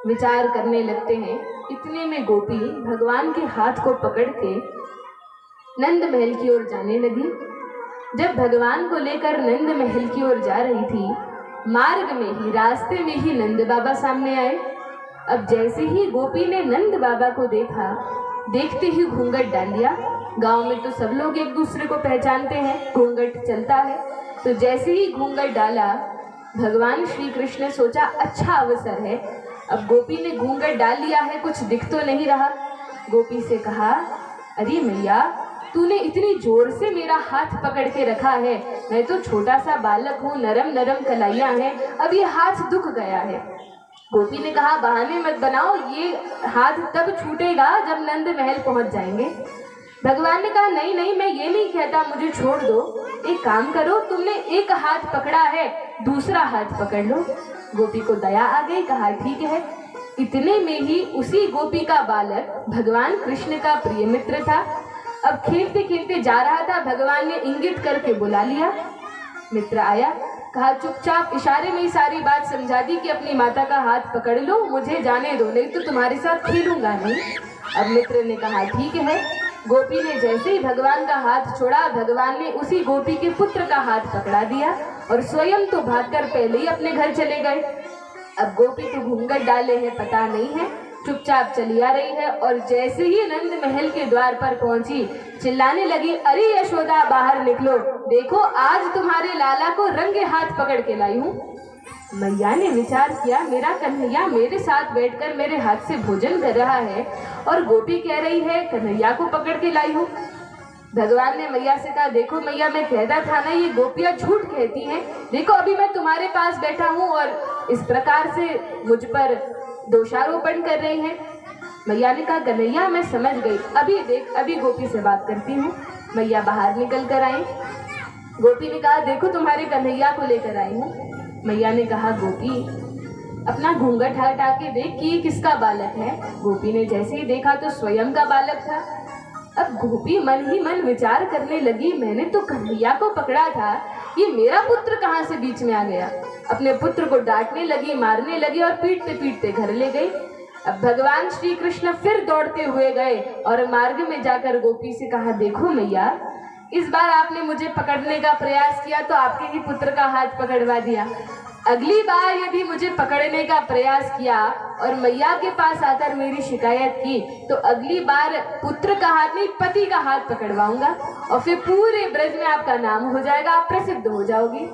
विचार करने लगते हैं। इतने में गोपी भगवान के हाथ को पकड़ के नंद महल की ओर जाने लगी। जब भगवान को लेकर नंद महल की ओर जा रही थी, मार्ग में ही, रास्ते में ही नंद बाबा सामने आए। अब जैसे ही गोपी ने नंद बाबा को देखा, देखते ही घूंघट डाल लिया। गांव में तो सब लोग एक दूसरे को पहचानते हैं, घूंघट चलता है। तो जैसे ही घूंघट डाला, भगवान श्री कृष्ण ने सोचा अच्छा अवसर है। अब गोपी ने घूंघट डाल लिया है, कुछ दिख तो नहीं रहा। गोपी से कहा, अरे मैया, तूने इतनी जोर से मेरा हाथ पकड़ के रखा है, मैं तो छोटा सा बालक हूँ, नरम नरम कलाइयाँ हैं, अब ये हाथ दुख गया है। गोपी ने कहा, बहाने मत बनाओ, ये हाथ तब छूटेगा जब नंद महल पहुँच जाएंगे। भगवान ने कहा, नहीं नहीं, मैं ये नहीं कहता, मुझे छोड़ दो। एक काम करो, तुमने एक हाथ पकड़ा है, दूसरा हाथ पकड़ लो। गोपी को दया आ गई, कहा ठीक है। इतने में ही उसी गोपी का बालक भगवान कृष्ण का प्रिय मित्र था। अब खेलते खेलते जा रहा था, भगवान ने इंगित करके बुला लिया। मित्र आया, कहा चुपचाप इशारे में ही सारी बात समझा दी कि अपनी माता का हाथ पकड़ लो, मुझे जाने दो, नहीं तो तुम्हारे साथ खेलूंगा नहीं। अब मित्र ने कहा ठीक है। गोपी ने जैसे ही भगवान का हाथ छोड़ा, भगवान ने उसी गोपी के पुत्र का हाथ पकड़ा दिया और स्वयं तो भागकर पहले ही अपने घर चले गए। अब गोपी तो घूंघट डाले है, पता नहीं है, चुपचाप चली आ रही है। और जैसे ही नंद महल के द्वार पर पहुंची, चिल्लाने लगी, अरे यशोदा बाहर निकलो, देखो आज तुम्हारे लाला को रंगे हाथ पकड़ के लाई हूँ। मैया ने विचार किया, मेरा कन्हैया मेरे साथ बैठकर मेरे हाथ से भोजन कर रहा है और गोपी कह रही है कन्हैया को पकड़ के लाई हूँ। भगवान ने मैया से कहा, देखो मैया, मैं कहता था ना, ये गोपियाँ झूठ कहती हैं। देखो अभी मैं तुम्हारे पास बैठा हूँ और इस प्रकार से मुझ पर दोषारोपण कर रही हैं। मैया ने कहा, कन्हैया मैं समझ गई, अभी देख, अभी गोपी से बात करती हूँ। मैया बाहर निकल कर आई। गोपी ने कहा, देखो तुम्हारे कन्हैया को लेकर आई हूँ। मैया ने कहा, गोपी अपना घूंघट हटा के देख कि ये किसका बालक है। गोपी ने जैसे ही देखा तो स्वयं का बालक था। अब गोपी मन ही मन विचार करने लगी, मैंने तो कन्हैया को पकड़ा था ये मेरा पुत्र कहाँ से बीच में आ गया। अपने पुत्र को डांटने लगी, मारने लगी और पीटते पीटते घर ले गई। अब भगवान श्री कृष्ण फिर दौड़ते हुए गए और मार्ग में जाकर गोपी से कहा, देखो मैया, इस बार आपने मुझे पकड़ने का प्रयास किया तो आपके ही पुत्र का हाथ पकड़वा दिया। अगली बार यदि मुझे पकड़ने का प्रयास किया और मैया के पास आकर मेरी शिकायत की तो अगली बार पुत्र का हाथ नहीं, पति का हाथ पकड़वाऊंगा और फिर पूरे ब्रज में आपका नाम हो जाएगा, आप प्रसिद्ध हो जाओगी।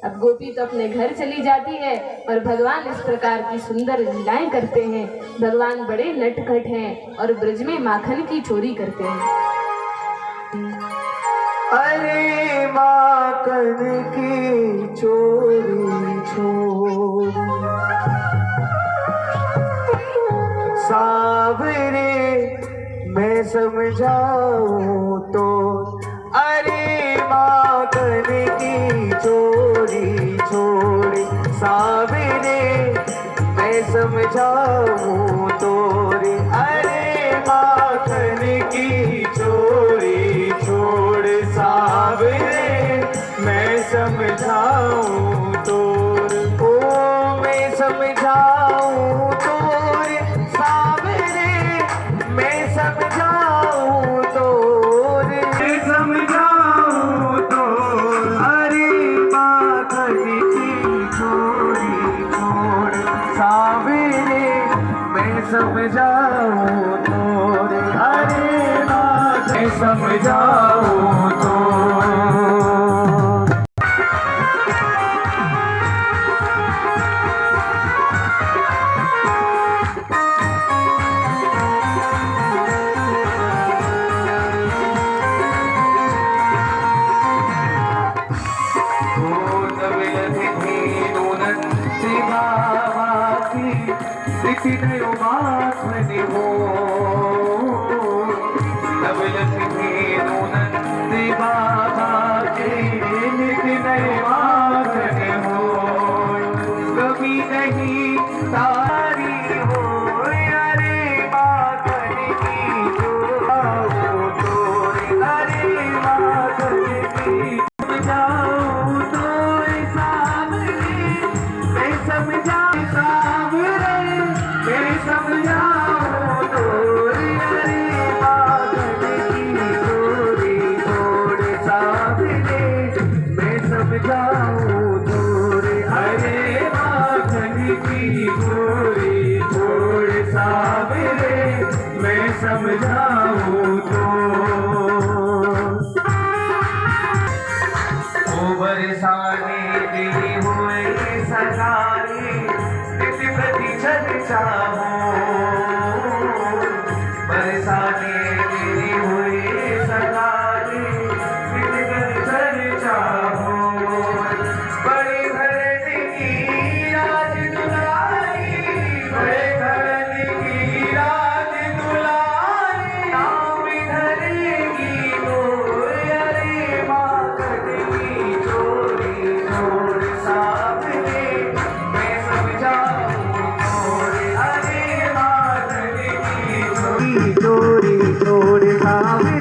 अब गोपी तो अपने घर चली जाती है और भगवान इस प्रकार की सुंदर लीलाएं करते हैं। भगवान बड़े नटखट हैं और ब्रज में माखन की चोरी करते हैं। अरे माखन की चोरी छोरी सावरे मैं समझाऊं तो, अरे माखन की चोरी छोरी सावरे मैं समझाऊं तो रे, अरे माखन की चोरी छोड़ सावरे मैं समझाऊं तो, ओ मैं समझाऊं तो रे सावरे मैं समझाऊं तो रे, मैं समझाऊं तो, अरे माखन की चोरी छोड़ सावरे मैं समझाऊं तो रे, अरे मैं समझाऊं तो। समझाऊं तो ओ बरसाने तेरी हुए सगाई किसी प्रति चर्चा हो, बरसाने तेरी हुए सगाई किसी प्रति चर्चा हो, बड़े धरती की राज दुलारी, बड़े धरती की राज दुलारी, नाम धरेगी वो, अरे माखन की चोरी छोड़ सावरे मैं समझाऊं तो रे, अरे माखन की चोरी छोड़ सावरे